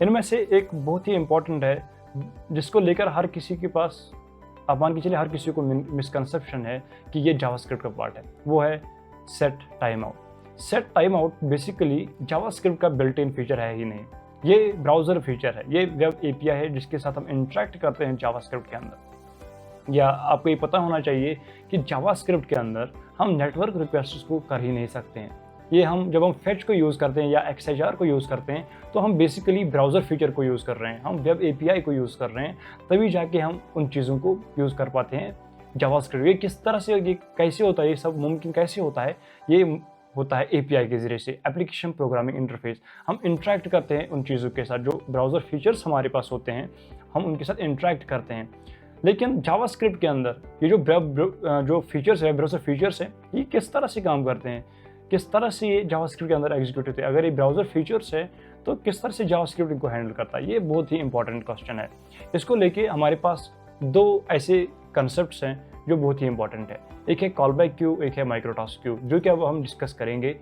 इनमें से एक बहुत ही इंपॉर्टेंट है जिसको लेकर हर किसी के पास, आप मान के चलिए हर किसी को मिसकंसेप्शन है कि ये जावास्क्रिप्ट का पार्ट है, वो है set time out. Set time out basically JavaScript का बिल्ट इन फीचर है ही नहीं, ये ब्राउज़र फीचर है, ये वेब एपीआई है जिसके साथ हम इंटरेक्ट करते हैं जावास्क्रिप्ट के अंदर। या आपको ये पता होना चाहिए कि जावास्क्रिप्ट के अंदर हम नेटवर्क रिक्वेस्ट्स को कर ही नहीं सकते हैं। ये हम जब हम फेच को यूज़ करते हैं या XHR को यूज़ करते हैं तो हम बेसिकली ब्राउज़र फीचर को यूज़ कर रहे हैं, हम वेब एपीआई को यूज़ कर रहे हैं, तभी जाके हम उन चीज़ों को यूज़ कर पाते हैं जावास्क्रिप्ट। ये किस तरह से, ये कैसे होता है, ये सब मुमकिन कैसे होता है? ये होता है एपीआई के ज़रिए से, एप्लीकेशन प्रोग्रामिंग इंटरफेस। हम इंटरेक्ट करते हैं उन चीज़ों के साथ, जो ब्राउज़र फीचर्स हमारे पास होते हैं हम उनके साथ इंटरेक्ट करते हैं। लेकिन जावास्क्रिप्ट के अंदर ये जो फीचर्स है, ब्राउज़र फीचर्स है, ये किस तरह से काम करते हैं, किस तरह से ये जावास्क्रिप्ट के अंदर एग्जीक्यूट होते हैं? अगर ये ब्राउज़र फीचर्स है तो किस तरह से जावास्क्रिप्ट इनको हैंडल करता है, ये बहुत ही इंपॉर्टेंट क्वेश्चन है। इसको लेके हमारे पास दो ऐसे कंसेप्ट्स हैं जो बहुत ही इंपॉर्टेंट है। एक है कॉल बैक क्यू, एक है माइक्रोटास्क क्यू, जो कि अब हम डिस्कस करेंगे।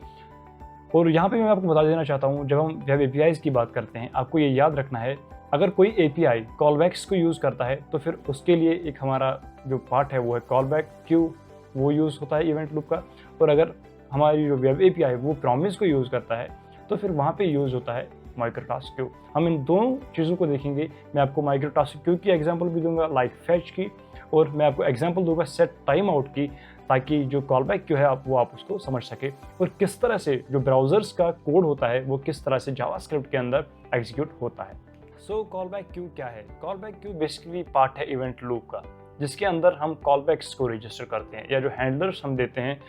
और यहाँ पे मैं आपको बता देना चाहता हूँ, जब हम वेब एपीआईज की बात करते हैं, आपको ये याद रखना है, अगर कोई एपीआई कॉलबैक्स को यूज़ करता है तो फिर उसके लिए एक हमारा जो पार्ट है वो है कॉल बैक क्यू, वो यूज़ होता है इवेंट लूप का। और अगर हमारी जो वेब एपीआई वो प्रॉमिस को यूज़ करता है तो फिर वहाँ पे यूज़ होता है माइक्रोटास्क क्यू। हम इन दोनों चीज़ों को देखेंगे। मैं आपको माइक्रोटास्क क्यू की एग्जांपल भी दूंगा, लाइक फैच की, और मैं आपको एग्जांपल दूंगा सेट टाइम आउट की, ताकि जो कॉल बैक क्यू है आप उसको समझ सके और किस तरह से जो ब्राउजर्स का कोड होता है वो किस तरह से जावास्क्रिप्ट के अंदर एग्जीक्यूट होता है। सो कॉल बैक क्यू क्या है? Call back Q basically part है इवेंट लूप का, जिसके अंदर हम कॉल बैक्स को रजिस्टर करते हैं, या जो हैंडलर्स हम देते हैं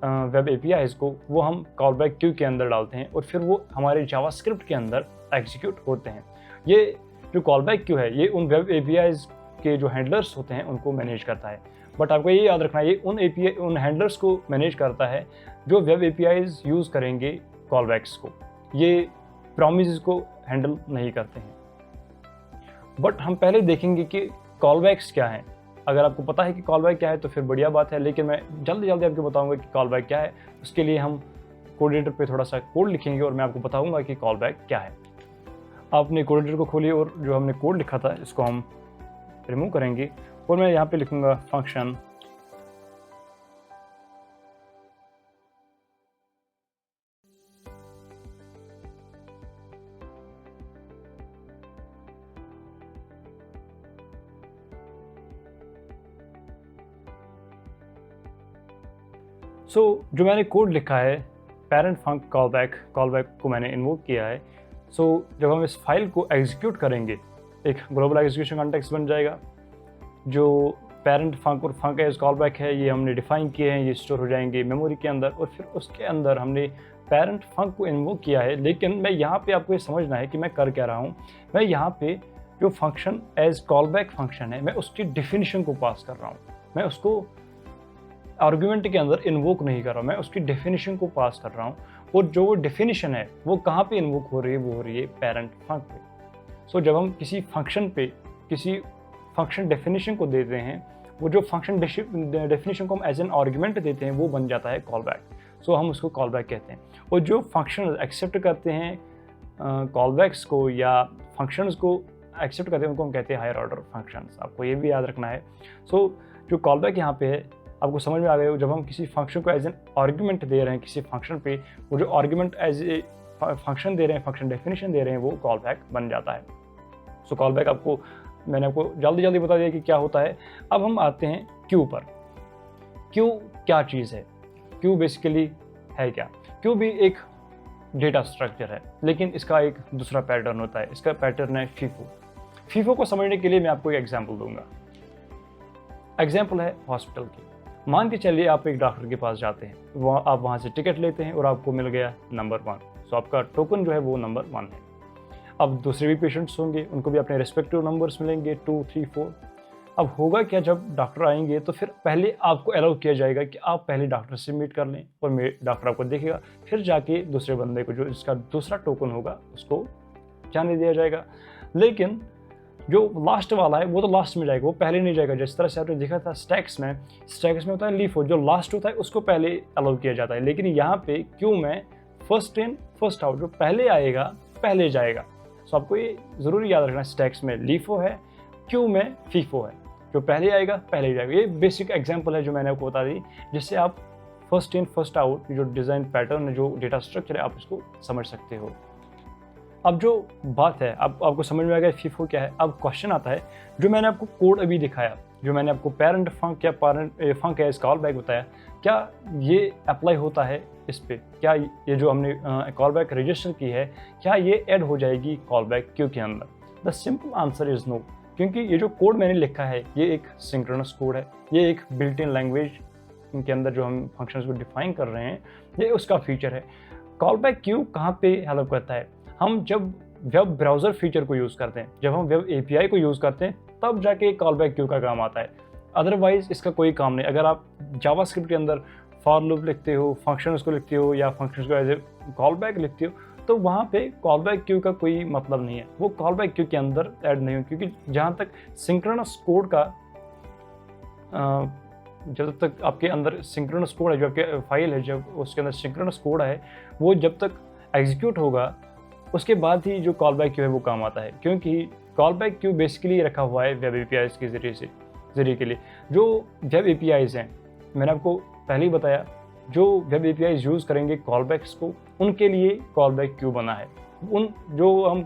वेब एपीआईज को, वो हम कॉल बैक क्यू के अंदर डालते हैं और फिर वो हमारे जावास्क्रिप्ट के अंदर एग्जीक्यूट होते हैं। ये जो कॉल बैक क्यू है ये उन वेब एपीआईज के जो हैंडलर्स होते हैं उनको मैनेज करता है। बट आपको ये याद रखना है, ये उन हैंडलर्स को मैनेज करता है जो वेब एपीआईज यूज़ करेंगे कॉल बैक्स को। ये प्रॉमिस को हैंडल नहीं करते हैं। बट हम पहले देखेंगे कि कॉल बैक्स क्या हैं। अगर आपको पता है कि कॉल बैक क्या है तो फिर बढ़िया बात है, लेकिन मैं जल्दी आपको बताऊंगा कि कॉल बैक क्या है। उसके लिए हम कोऑर्डिनेटर पे थोड़ा सा कोड लिखेंगे और मैं आपको बताऊंगा कि कॉल बैक क्या है। आपने कोऑर्डिनेटर को खोलिए और जो हमने कोड लिखा था इसको हम रिमूव करेंगे और मैं यहाँ पे लिखूंगा फंक्शन जो मैंने कोड लिखा है पेरेंट फंक कॉल बैक को मैंने इन्वोक किया है। जब हम इस फाइल को एग्जीक्यूट करेंगे एक ग्लोबल एग्जीक्यूशन कॉन्टेक्स्ट बन जाएगा। जो पेरेंट फंक और फंक एज कॉल बैक है ये हमने डिफाइन किए हैं, ये स्टोर हो जाएंगे मेमोरी के अंदर और फिर उसके अंदर हमने पेरेंट फंक को इन्वोक किया है। लेकिन मैं यहाँ पे आपको ये समझना है कि मैं कर क्या रहा हूँ। मैं यहाँ पे जो function as callback function है मैं उसकी डेफिनेशन को पास कर रहा हूँ। मैं उसको आर्गुमेंट के अंदर इन्वोक नहीं कर रहा हूँ, मैं उसकी डेफिनेशन को पास कर रहा हूँ। और जो वो डेफिनेशन है वो कहाँ पे इन्वोक हो रही है, वो हो रही है पेरेंट फंक पे। जब हम किसी फंक्शन पे किसी फंक्शन डेफिनेशन को देते हैं, वो जो फंक्शन डेफिनेशन को हम एज एन आर्गुमेंट देते हैं वो बन जाता है कॉल बैक। हम उसको कॉल बैक कहते हैं। और जो फंक्शन एक्सेप्ट करते हैं कॉल बैक्स को या फंक्शंस को एक्सेप्ट करते हैं उनको हम कहते हैं हायर ऑर्डर फंक्शंस। आपको ये भी याद रखना है। जो कॉल बैक यहाँ पे है आपको समझ में आ गया। जब हम किसी फंक्शन को एज एन आर्गुमेंट दे रहे हैं किसी फंक्शन पे, वो जो आर्गुमेंट एज ए फंक्शन दे रहे हैं, फंक्शन डेफिनेशन दे रहे हैं, वो कॉल बैक बन जाता है। कॉल बैक मैंने आपको जल्दी बता दिया कि क्या होता है। अब हम आते हैं क्यू पर। क्यू क्या चीज़ है? क्यू बेसिकली है क्या? क्यू भी एक डेटा स्ट्रक्चर है, लेकिन इसका एक दूसरा पैटर्न होता है। इसका पैटर्न है फीफो। फीफो को समझने के लिए मैं आपको एक एग्जाम्पल दूंगा। एग्जाम्पल है हॉस्पिटल की। मान के चलिए आप एक डॉक्टर के पास जाते हैं, आप वहाँ से टिकट लेते हैं और आपको मिल गया नंबर 1। आपका टोकन जो है वो नंबर 1 है। अब दूसरे भी पेशेंट्स होंगे, उनको भी अपने रिस्पेक्टिव नंबर्स मिलेंगे 2, 3, 4। अब होगा क्या, जब डॉक्टर आएंगे तो फिर पहले आपको अलाउ किया जाएगा कि आप पहले डॉक्टर से मीट कर लें और डॉक्टर आपको देखेगा, फिर जाके दूसरे बंदे को जो इसका दूसरा टोकन होगा उसको जाने दिया जाएगा। लेकिन जो लास्ट वाला है वो तो लास्ट में जाएगा, वो पहले नहीं जाएगा। जिस तरह से आपने देखा था स्टैक्स में होता है लीफो, जो लास्ट होता है उसको पहले अलाउ किया जाता है। लेकिन यहाँ पे क्यू में फर्स्ट इन फर्स्ट आउट, जो पहले आएगा पहले जाएगा। आपको ये ज़रूरी याद रखना, स्टैक्स में लीफो है, क्यू में फीफो है, जो पहले आएगा पहले जाएगा। ये बेसिक एग्जाम्पल है जो मैंने आपको बता दी, जिससे आप फर्स्ट इन फर्स्ट आउट जो डिज़ाइन पैटर्न है, जो डेटा स्ट्रक्चर है, आप उसको समझ सकते हो। अब जो बात है, अब आपको समझ में आ गया फीफो क्या है। अब क्वेश्चन आता है, जो मैंने आपको कोड अभी दिखाया, जो मैंने आपको पेरेंट फंक या फंक एज कॉल बैक बताया, क्या ये अप्लाई होता है इस पे? क्या ये जो हमने कॉल बैक रजिस्टर की है, क्या ये ऐड हो जाएगी कॉल बैक क्यू के अंदर? The simple answer is no, क्योंकि ये जो कोड मैंने लिखा है ये एक सिंक्रोनस कोड है। ये एक बिल्ट इन लैंग्वेज के अंदर जो हम फंक्शंस को डिफाइन कर रहे हैं, ये उसका फीचर है। कॉल बैक क्यू कहाँ पे हेल्प करता है? हम जब वेब ब्राउज़र फीचर को यूज़ करते हैं, जब हम वेब एपीआई को यूज़ करते हैं, तब जाके कॉल बैक क्यू का काम आता है। अदरवाइज इसका कोई काम नहीं। अगर आप जावास्क्रिप्ट के अंदर फॉर लूप लिखते हो, फंक्शंस को लिखते हो या फंक्शंस को एज ए कॉल बैक लिखते हो, तो वहाँ पे कॉल बैक क्यू का कोई मतलब नहीं है, वो कॉल बैक क्यू के अंदर ऐड नहीं हो, क्योंकि जहाँ तक सिंक्रोनस कोड का जब तक आपके अंदर सिंक्रोनस कोड है, जो आपके फाइल है, जब उसके अंदर सिंक्रोनस कोड है, वो जब तक एग्जीक्यूट होगा उसके बाद ही जो कॉल बैक क्यू है वो काम आता है। क्योंकि कॉल बैक क्यू बेसिकली रखा हुआ है वेब एपीआईज के ज़रिए के लिए। जो वेब एपीआईज हैं, मैंने आपको पहले ही बताया, जो वेब एपीआईज यूज़ करेंगे कॉल बैक्स को, उनके लिए कॉल बैक क्यू बना है। उन जो हम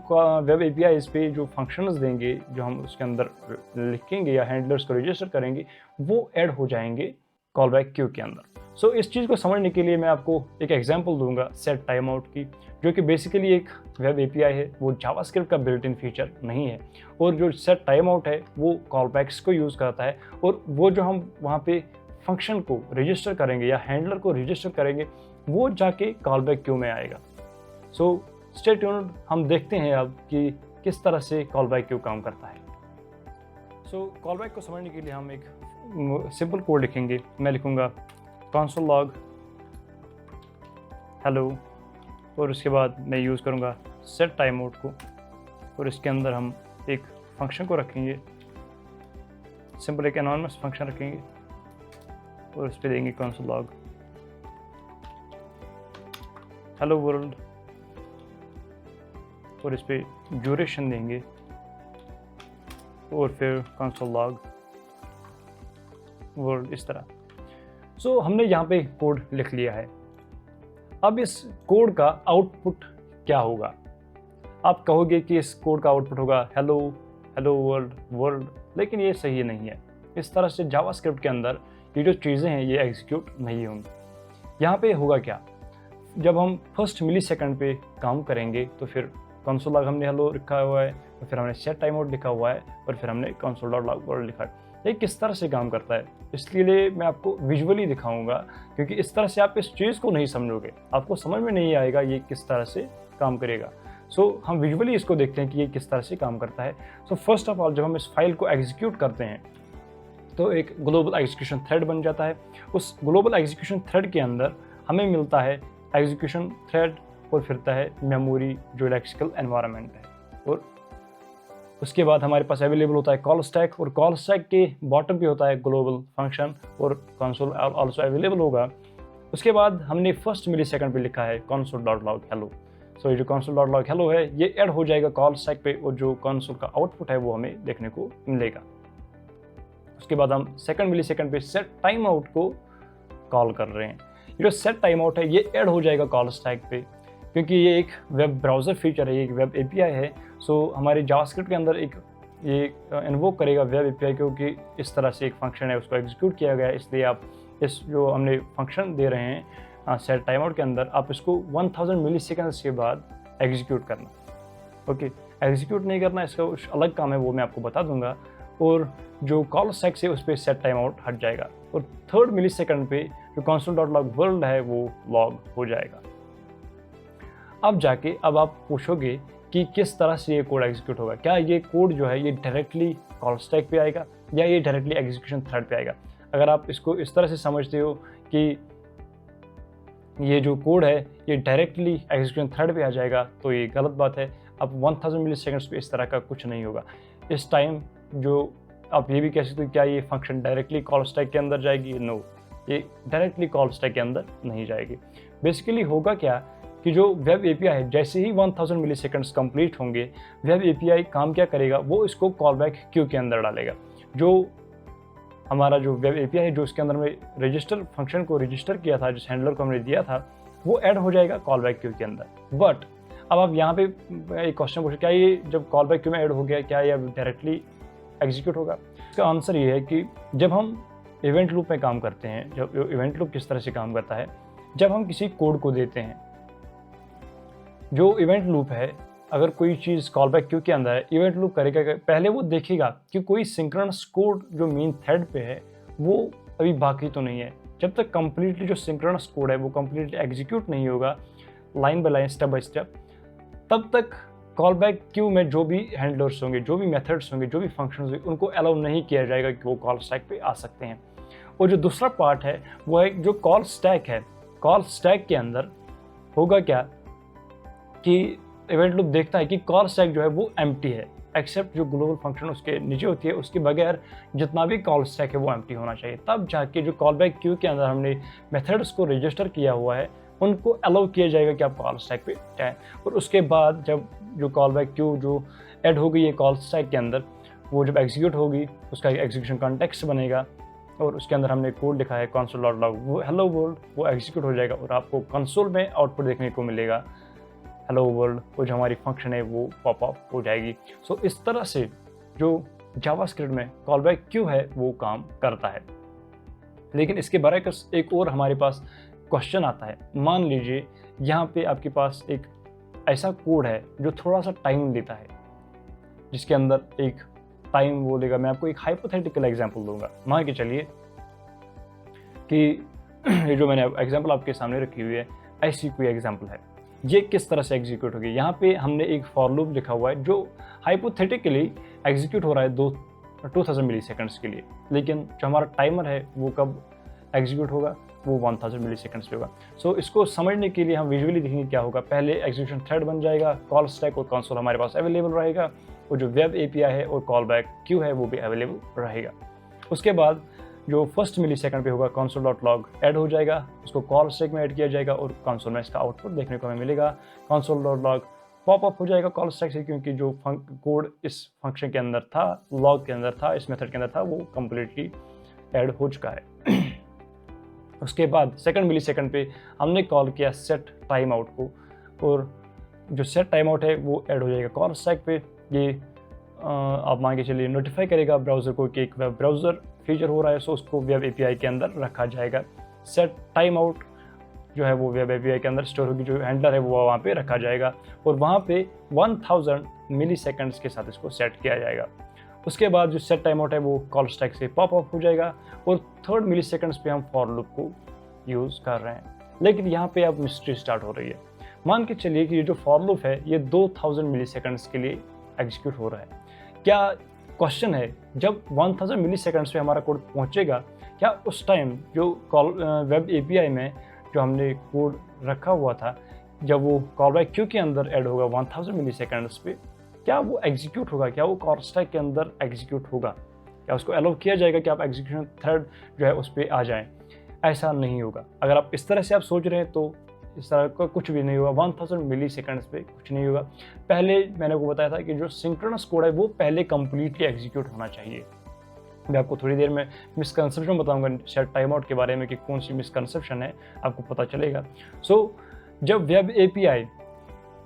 वेब एपीआईज पे जो फंक्शंस देंगे, जो हम उसके अंदर लिखेंगे या हैंडलर्स को रजिस्टर करेंगे, वो ऐड हो जाएंगे कॉल बैक क्यू के अंदर। सो इस चीज़ को समझने के लिए मैं आपको एक एग्जांपल दूंगा सेट टाइम आउट की, जो कि बेसिकली एक वेब एपीआई है, वो जावास्क्रिप्ट का बिल्ट इन फीचर नहीं है। और जो सेट टाइम आउट है वो कॉल बैक्स को यूज़ करता है, और वो जो हम वहाँ पे फंक्शन को रजिस्टर करेंगे या हैंडलर को रजिस्टर करेंगे, वो जाके कॉल बैक क्यू में आएगा। सो स्टे ट्यून्ड, हम देखते हैं अब कि किस तरह से कॉल बैक क्यू काम करता है। सो कॉल बैक को समझने के लिए हम एक सिंपल कोड लिखेंगे। मैं लिखूँगा console log हेलो, और उसके बाद मैं यूज़ करूँगा सेट टाइम आउट को, और इसके अंदर हम एक फंक्शन को रखेंगे, सिंपल एक एनोनिमस फंक्शन रखेंगे, और उस पर देंगे console log हेलो वर्ल्ड, और इस पर ड्यूरेशन देंगे, और फिर console log वर्ल्ड, इस तरह। सो हमने यहाँ पे कोड लिख लिया है। अब इस कोड का आउटपुट क्या होगा? आप कहोगे कि इस कोड का आउटपुट होगा हेलो हेलो वर्ल्ड वर्ल्ड, लेकिन ये सही नहीं है। इस तरह से जावास्क्रिप्ट के अंदर ये जो चीज़ें हैं ये एग्जीक्यूट नहीं होंगी। यहाँ पे होगा क्या, जब हम फर्स्ट मिली सेकेंड पे काम करेंगे तो फिर कंसोल लॉग हमने हेलो लिखा हुआ है, और फिर हमने सेट टाइम आउट लिखा हुआ है, और फिर हमने कंसोल डॉट लॉग वर्ल्ड लिखा है। ये किस तरह से काम करता है, इसलिए मैं आपको विजुअली दिखाऊंगा, क्योंकि इस तरह से आप इस चीज़ को नहीं समझोगे, आपको समझ में नहीं आएगा ये किस तरह से काम करेगा। सो हम विजुअली इसको देखते हैं कि ये किस तरह से काम करता है। सो फर्स्ट ऑफ ऑल, जब हम इस फाइल को एग्जीक्यूट करते हैं तो एक ग्लोबल एग्जीक्यूशन थ्रेड बन जाता है। उस ग्लोबल एग्जीक्यूशन थ्रेड के अंदर हमें मिलता है एग्जीक्यूशन थ्रेड, और फिरता है मेमोरी जो इलेक्ट्रिकल एनवायरनमेंट है, और उसके बाद हमारे पास अवेलेबल होता है कॉल स्टैक, और कॉल स्टैक के बॉटम पे होता है ग्लोबल फंक्शन, और कंसोल ऑल्सो अवेलेबल होगा। उसके बाद हमने फर्स्ट मिली सेकंड पे लिखा है कंसोल डॉट लॉग हेलो। सो ये जो कंसोल डॉट लॉग हेलो है ये ऐड हो जाएगा कॉल स्टैक पे, और जो कंसोल का आउटपुट है वो हमें देखने को मिलेगा। उसके बाद हम सेकंड मिली सेकंड पे सेट टाइम आउट को कॉल कर रहे हैं। ये जो सेट टाइम आउट है ये ऐड हो जाएगा कॉल स्टैक पे, क्योंकि ये एक वेब ब्राउज़र फीचर है, ये एक वेब एपीआई है। सो हमारे जावास्क्रिप्ट के अंदर एक ये इन्वोक करेगा वेब एपीआई, क्योंकि इस तरह से एक फंक्शन है उसको एग्जीक्यूट किया गया है, इसलिए आप इस जो हमने फंक्शन दे रहे हैं सेट टाइम आउट के अंदर, आप इसको 1000 मिली सेकेंड्स के बाद एग्जीक्यूट करना। ओके, एग्जीक्यूट नहीं करना, इसका कुछ अलग काम है, वो मैं आपको बता दूंगा। और जो कॉल स्टैक है उस पर सेट टाइम आउट हट जाएगा, और थर्ड मिली सेकेंड पे जो कंसोल डॉट लॉग वर्ल्ड है वो लॉग हो जाएगा। अब जाके अब आप पूछोगे कि किस तरह से ये कोड एग्जीक्यूट होगा, क्या ये कोड जो है ये डायरेक्टली कॉल स्टैक पे आएगा या ये डायरेक्टली एग्जीक्यूशन थ्रेड पे आएगा। अगर आप इसको इस तरह से समझते हो कि ये जो कोड है ये डायरेक्टली एग्जीक्यूशन थ्रेड पे आ जाएगा, तो ये गलत बात है। अब 1000 मिली सेकेंड्स पे इस तरह का कुछ नहीं होगा। इस टाइम जो आप ये भी कह सकते हो क्या ये फंक्शन डायरेक्टली कॉल स्टैक के अंदर जाएगी, नो, ये डायरेक्टली कॉल स्टैक के अंदर नहीं जाएगी। बेसिकली होगा क्या कि जो वेब एपीआई है, जैसे ही 1000 मिली सेकेंड्स कंप्लीट होंगे, वेब एपीआई काम क्या करेगा, वो इसको कॉल बैक क्यू के अंदर डालेगा। जो हमारा जो वेब एपीआई है, जो इसके अंदर में रजिस्टर फंक्शन को रजिस्टर किया था, जिस हैंडलर को हमने दिया था, वो ऐड हो जाएगा कॉल बैक क्यू के अंदर। बट अब आप यहाँ पे एक क्वेश्चन पूछे, क्या ये जब कॉल बैक क्यू में ऐड हो गया, क्या ये डायरेक्टली एग्जीक्यूट होगा? इसका आंसर ये है कि जब हम इवेंट लूप में काम करते हैं, जब इवेंट लूप किस तरह से काम करता है, जब हम किसी कोड को देते हैं, जो इवेंट लूप है, अगर कोई चीज़ कॉल बैक क्यू के अंदर है, इवेंट लूप करेगा, पहले वो देखेगा कि कोई सिंक्रोनस कोड जो मेन थ्रेड पे है वो अभी बाकी तो नहीं है। जब तक कंप्लीटली जो सिंक्रोनस कोड है वो कंप्लीटली एग्जीक्यूट नहीं होगा line by line, step by step, तब तक कॉल बैक क्यू में जो भी हैंडलर्स होंगे, जो भी मेथड्स होंगे, जो भी फंक्शंस होंगे, उनको अलाउ नहीं किया जाएगा कि वो कॉल स्टैक पे आ सकते हैं। और जो दूसरा पार्ट है वो है जो कॉल स्टैक है। कॉल स्टैक के अंदर होगा क्या कि इवेंट लूप देखता है कि कॉल स्टैक जो है वो एम्प्टी है, एक्सेप्ट जो ग्लोबल फंक्शन उसके नीचे होती है उसके बगैर जितना भी कॉल स्टैक है वो एम्प्टी होना चाहिए। तब जाके जो कॉल बैक क्यू के अंदर हमने मेथड्स को रजिस्टर किया हुआ है उनको अलाउ किया जाएगा कि आप कॉल स्टैक पे जाएँ। और उसके बाद जब जो कॉल बैक क्यू जो ऐड हो गई है कॉल स्टैक के अंदर, वो जब एग्जीक्यूट होगी उसका एग्जीक्यूशन कॉन्टेक्स्ट बनेगा और उसके अंदर हमने कोड लिखा है console.log, वो हेलो वर्ल्ड वो एग्जीक्यूट हो जाएगा और आपको कंसोल में आउटपुट देखने को मिलेगा हेलो वर्ल्ड, वो जो हमारी फंक्शन है वो पॉप अप हो जाएगी। सो इस तरह से जो जावास्क्रिप्ट में कॉल बैक क्यू है वो काम करता है। लेकिन इसके बरअक्स एक और हमारे पास क्वेश्चन आता है। मान लीजिए यहाँ पे आपके पास एक ऐसा कोड है जो थोड़ा सा टाइम लेता है, जिसके अंदर एक टाइम वो लेगा। मैं आपको एक हाइपोथेटिकल एग्जांपल दूंगा। मान के चलिए कि ये जो मैंने एग्जांपल आपके सामने रखी हुई है ऐसी कोई एग्जांपल है, ये किस तरह से एग्जीक्यूट होगी। यहाँ पे हमने एक फॉर लूप लिखा हुआ है जो हाइपोथेटिकली एग्जीक्यूट हो रहा है 2000 मिली सेकेंड्स के लिए, लेकिन जो हमारा टाइमर है वो कब एग्जीक्यूट होगा, वो 1000 मिली सेकेंड्स पे होगा। सो इसको समझने के लिए हम विजुअली देखेंगे क्या होगा। पहले एग्जीक्यूशन थ्रेड बन जाएगा, कॉल स्टैक और कंसोल हमारे पास अवेलेबल रहेगा, और जो वेब एपीआई है और कॉल बैक क्यू है वो भी अवेलेबल रहेगा। उसके बाद जो फर्स्ट मिली सेकंड पे होगा console.log ऐड हो जाएगा, उसको कॉल स्टैक में ऐड किया जाएगा और कंसोल में इसका आउटपुट देखने को हमें मिलेगा। console.log पॉप अप हो जाएगा कॉल स्टैक से, क्योंकि जो कोड इस फंक्शन के अंदर था, लॉग के अंदर था, इस मेथड के अंदर था, वो कम्प्लीटली ऐड हो चुका है। उसके बाद सेकंड मिली सेकंड पे हमने कॉल किया सेट टाइम आउट को, और जो सेट टाइम आउट है वो ऐड हो जाएगा कॉल स्टैक पे। ये आप मान के चलिए नोटिफाई करेगा ब्राउज़र को कि एक वेब ब्राउज़र फीचर हो रहा है, सो उसको वेब एपीआई के अंदर रखा जाएगा। सेट टाइम आउट जो है वो वेब एपीआई के अंदर स्टोर होगी, जो हैंडलर है वो वहाँ पे रखा जाएगा और वहाँ पे 1000 मिली सेकेंड्स के साथ इसको सेट किया जाएगा। उसके बाद जो सेट टाइम आउट है वो कॉल स्टैक से पॉप अप हो जाएगा और 3rd मिली सेकेंड्स पे हम फॉर लूप को यूज़ कर रहे हैं। लेकिन यहाँ पे अब मिस्ट्री स्टार्ट हो रही है। मान के चलिए कि ये जो फॉर लूप है ये 2000 मिली सेकेंड्स के लिए एग्जीक्यूट हो रहा है। क्या क्वेश्चन है, जब 1000 मिली सेकेंड्स पे हमारा कोड पहुंचेगा, क्या उस टाइम जो कॉल वेब एपीआई में जो हमने कोड रखा हुआ था, जब वो कॉल बैक क्यू के अंदर ऐड होगा 1000 मिली सेकेंड्स पे, क्या वो एग्जीक्यूट होगा, क्या वो कॉल स्टैक के अंदर एग्जीक्यूट होगा, क्या उसको अलाउ किया जाएगा कि आप एग्जीक्यूशन थ्रेड जो है उस पर आ जाएं? ऐसा नहीं होगा। अगर आप इस तरह से आप सोच रहे हैं तो इस तरह का कुछ भी नहीं होगा। 1000 मिली सेकेंड्स पे कुछ नहीं होगा। पहले मैंने आपको बताया था कि जो सिंक्रोनस कोड है वो पहले कम्प्लीटली एग्जीक्यूट होना चाहिए। मैं आपको थोड़ी देर में मिसकंसेप्शन बताऊंगा सेट टाइम आउट के बारे में कि कौन सी मिसकंसेप्शन है, आपको पता चलेगा। सो जब वेब एपीआई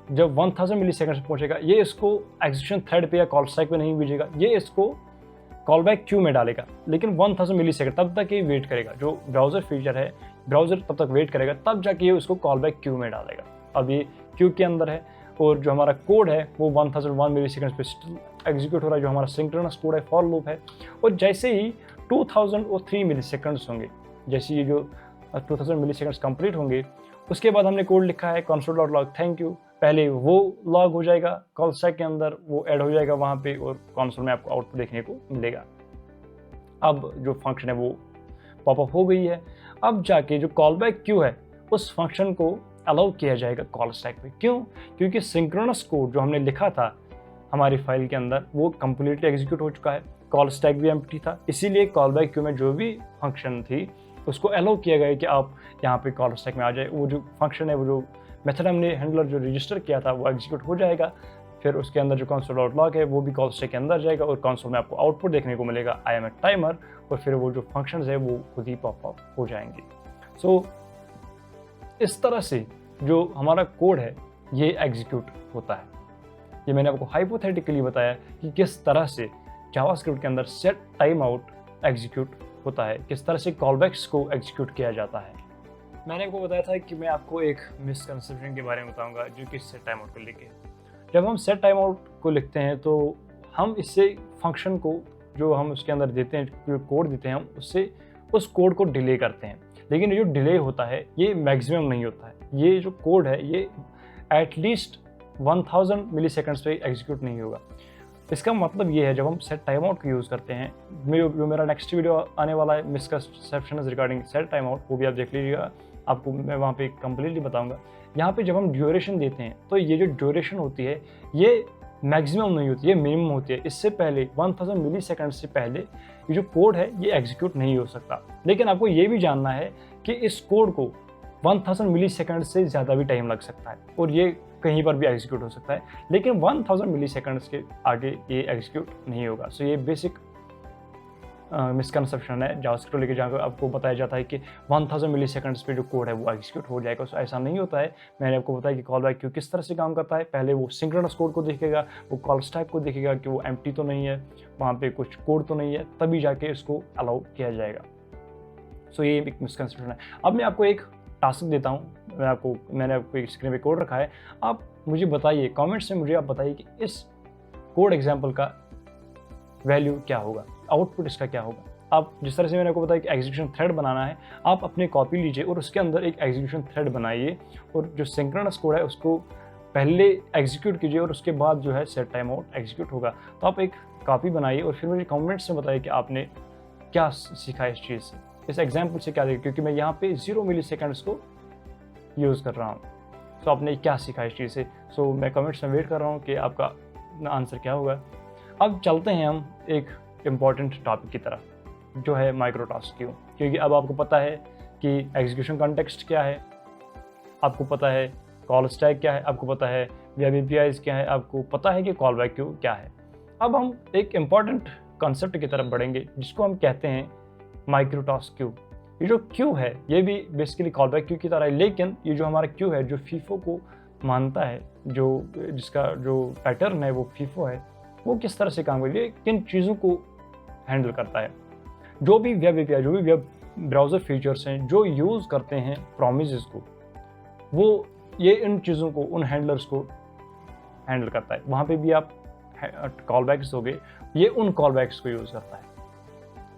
जब 1000 मिली सेकेंड्स पे पहुंचेगा, ये इसको एग्जीक्यूशन थ्रेड पे या कॉल स्टैक पे नहीं भेजेगा, ये इसको कॉल बैक क्यू में डालेगा। लेकिन 1000 मिली सेकेंड तब तक ये वेट करेगा, जो ब्राउज़र फीचर है ब्राउज़र तब तक वेट करेगा, तब जाके ये उसको कॉल बैक क्यू में डालेगा। अब ये क्यू के अंदर है और जो हमारा कोड है वो 1001 मिली सेकेंड्स पे एग्जीक्यूट हो रहा है, जो हमारा सिंक्रोनस कोड है, फॉर लूप है। और जैसे ही 2003 मिली सेकेंड्स होंगे, जैसे ये जो 2000 मिली सेकेंड्स कंप्लीट होंगे, उसके बाद हमने कोड लिखा है console.log थैंक यू, पहले वो लॉग हो जाएगा कॉल स्टैक के अंदर, वो ऐड हो जाएगा वहाँ पे और कंसोल में आपको आउटपुट देखने को मिलेगा। अब जो फंक्शन है वो पॉपअप हो गई है। अब जाके जो कॉल बैक क्यू है उस फंक्शन को अलाउ किया जाएगा कॉल स्टैक पे। क्यों? क्योंकि सिंक्रोनस कोड जो हमने लिखा था हमारी फाइल के अंदर वो कम्प्लीटली एग्जीक्यूट हो चुका है, कॉल स्टैक भी एम्प्टी था, इसीलिए कॉल बैक क्यू में जो भी फंक्शन थी उसको अलाउ किया गया कि आप यहाँ पे कॉल स्टैक में आ जाए। वो जो फंक्शन है, वो जो मेथड हमने हैंडलर जो रजिस्टर किया था वो एग्जीक्यूट हो जाएगा। फिर उसके अंदर जो console.log है वो भी कॉल स्टैक के अंदर जाएगा और कंसोल में आपको आउटपुट देखने को मिलेगा आई एम ए टाइमर, और फिर वो जो फंक्शंस है वो खुद ही पॉप अप हो जाएंगे। सो इस तरह से जो हमारा कोड है ये एग्जीक्यूट होता है। ये मैंने आपको हाइपोथेटिकली बताया कि किस तरह से जावास्क्रिप्ट के अंदर सेट टाइम आउट एग्जीक्यूट होता है, किस तरह से कॉलबैक्स को एग्जीक्यूट किया जाता है। मैंने आपको बताया था कि मैं आपको एक मिसकंसेप्शन के बारे में बताऊंगा जो कि सेट टाइम आउट को लेके। जब हम सेट टाइम आउट को लिखते हैं तो हम इससे फंक्शन को जो हम उसके अंदर देते हैं, जो कोड देते हैं, हम उससे उस कोड को डिले करते हैं। लेकिन ये जो डिले होता है ये मैक्सिमम नहीं होता है। ये जो कोड है ये एटलीस्ट 1000 मिली सेकेंड्स पे एग्जीक्यूट नहीं होगा। इसका मतलब ये है जब हम सेट टाइम आउट को यूज़ करते हैं, जो मेरा नेक्स्ट वीडियो आने वाला है misconceptions regarding set time out, वो भी आप देख लीजिएगा, आपको मैं वहाँ पे कम्प्लीटली बताऊंगा। यहाँ पे जब हम ड्यूरेशन देते हैं तो ये जो ड्यूरेशन होती है ये मैक्सिमम नहीं होती, ये मिनिमम होती है। इससे पहले 1000 मिली सेकेंड से पहले ये जो कोड है ये एग्जीक्यूट नहीं हो सकता। लेकिन आपको ये भी जानना है कि इस कोड को 1000 मिली सेकेंड से ज़्यादा भी टाइम लग सकता है और ये कहीं पर भी एग्जीक्यूट हो सकता है, लेकिन 1000 मिली सेकेंड्स के आगे ये एग्जीक्यूट नहीं होगा। सो ये बेसिक मिसकंसेप्शन है जावास्क्रिप्ट को लेकर, जहाँ आपको बताया जाता है कि 1000 मिली सेकेंड्स पे जो कोड है वो एग्जीक्यूट हो जाएगा। सो ऐसा नहीं होता है। मैंने आपको बताया कि कॉल बैक क्यू किस तरह से काम करता है। पहले वो सिंक्रोनस कोड को देखेगा, वो कॉल स्टैक को देखेगा कि वो एम्प्टी तो नहीं है, वहाँ पे कुछ कोड तो नहीं है, तभी जाके इसको अलाउ किया जाएगा। सो ये एक मिसकंसेप्शन है। अब मैं आपको एक टास्क देता हूँ, मैंने आपको एक स्क्रीन पे कोड रखा है। आप मुझे बताइए, कमेंट्स में मुझे आप बताइए कि इस कोड एग्जांपल का वैल्यू क्या होगा, आउटपुट इसका क्या होगा। आप जिस तरह से मैंने आपको बताया कि एग्जीक्यूशन थ्रेड बनाना है, आप अपने कॉपी लीजिए और उसके अंदर एक एग्जीक्यूशन थ्रेड बनाइए और जो सिंक्रोनस कोड है उसको पहले एग्जीक्यूट कीजिए और उसके बाद जो है सेट टाइम आउट एग्जीक्यूट होगा। तो आप एक कॉपी बनाइए और फिर मुझे कमेंट्स में बताइए कि आपने क्या सीखा इस चीज़ से, इस एग्जाम्पल से क्या देखिए, क्योंकि मैं यहाँ पे 0 मिली सेकेंड्स को यूज़ कर रहा हूँ। सो आपने क्या सीखा इस चीज़ से। सो मैं कमेंट्स में वेट कर रहा हूँ कि आपका आंसर क्या होगा। अब चलते हैं हम एक इम्पॉर्टेंट टॉपिक की तरफ, जो है माइक्रो टास्क क्यू। क्योंकि अब आपको पता है कि एग्जीक्यूशन कॉन्टेक्स्ट क्या है, आपको पता है कॉल स्टैक क्या है, आपको पता है वेब एपीआईज क्या है, आपको पता है कि कॉल बैक क्यू क्या है। अब हम एक इम्पॉर्टेंट कॉन्सेप्ट की तरफ बढ़ेंगे जिसको हम कहते हैं माइक्रो टास्क क्यू। ये जो क्यू है ये भी बेसिकली कॉल बैक क्यू की तरह है, लेकिन ये जो हमारा क्यू है जो फीफो को मानता है, जिसका जो पैटर्न है वो फीफो है, वो किस तरह से काम करती है, किन चीज़ों को हैंडल करता है। जो भी वेब एपीआई, जो भी वेब ब्राउज़र फीचर्स हैं जो यूज़ करते हैं प्रोमिसेस को, वो ये इन चीज़ों को, उन हैंडलर्स को हैंडल करता है। वहाँ पे भी आप कॉल बैक्स दोगे, ये उन कॉल बैक्स को यूज़ करता है,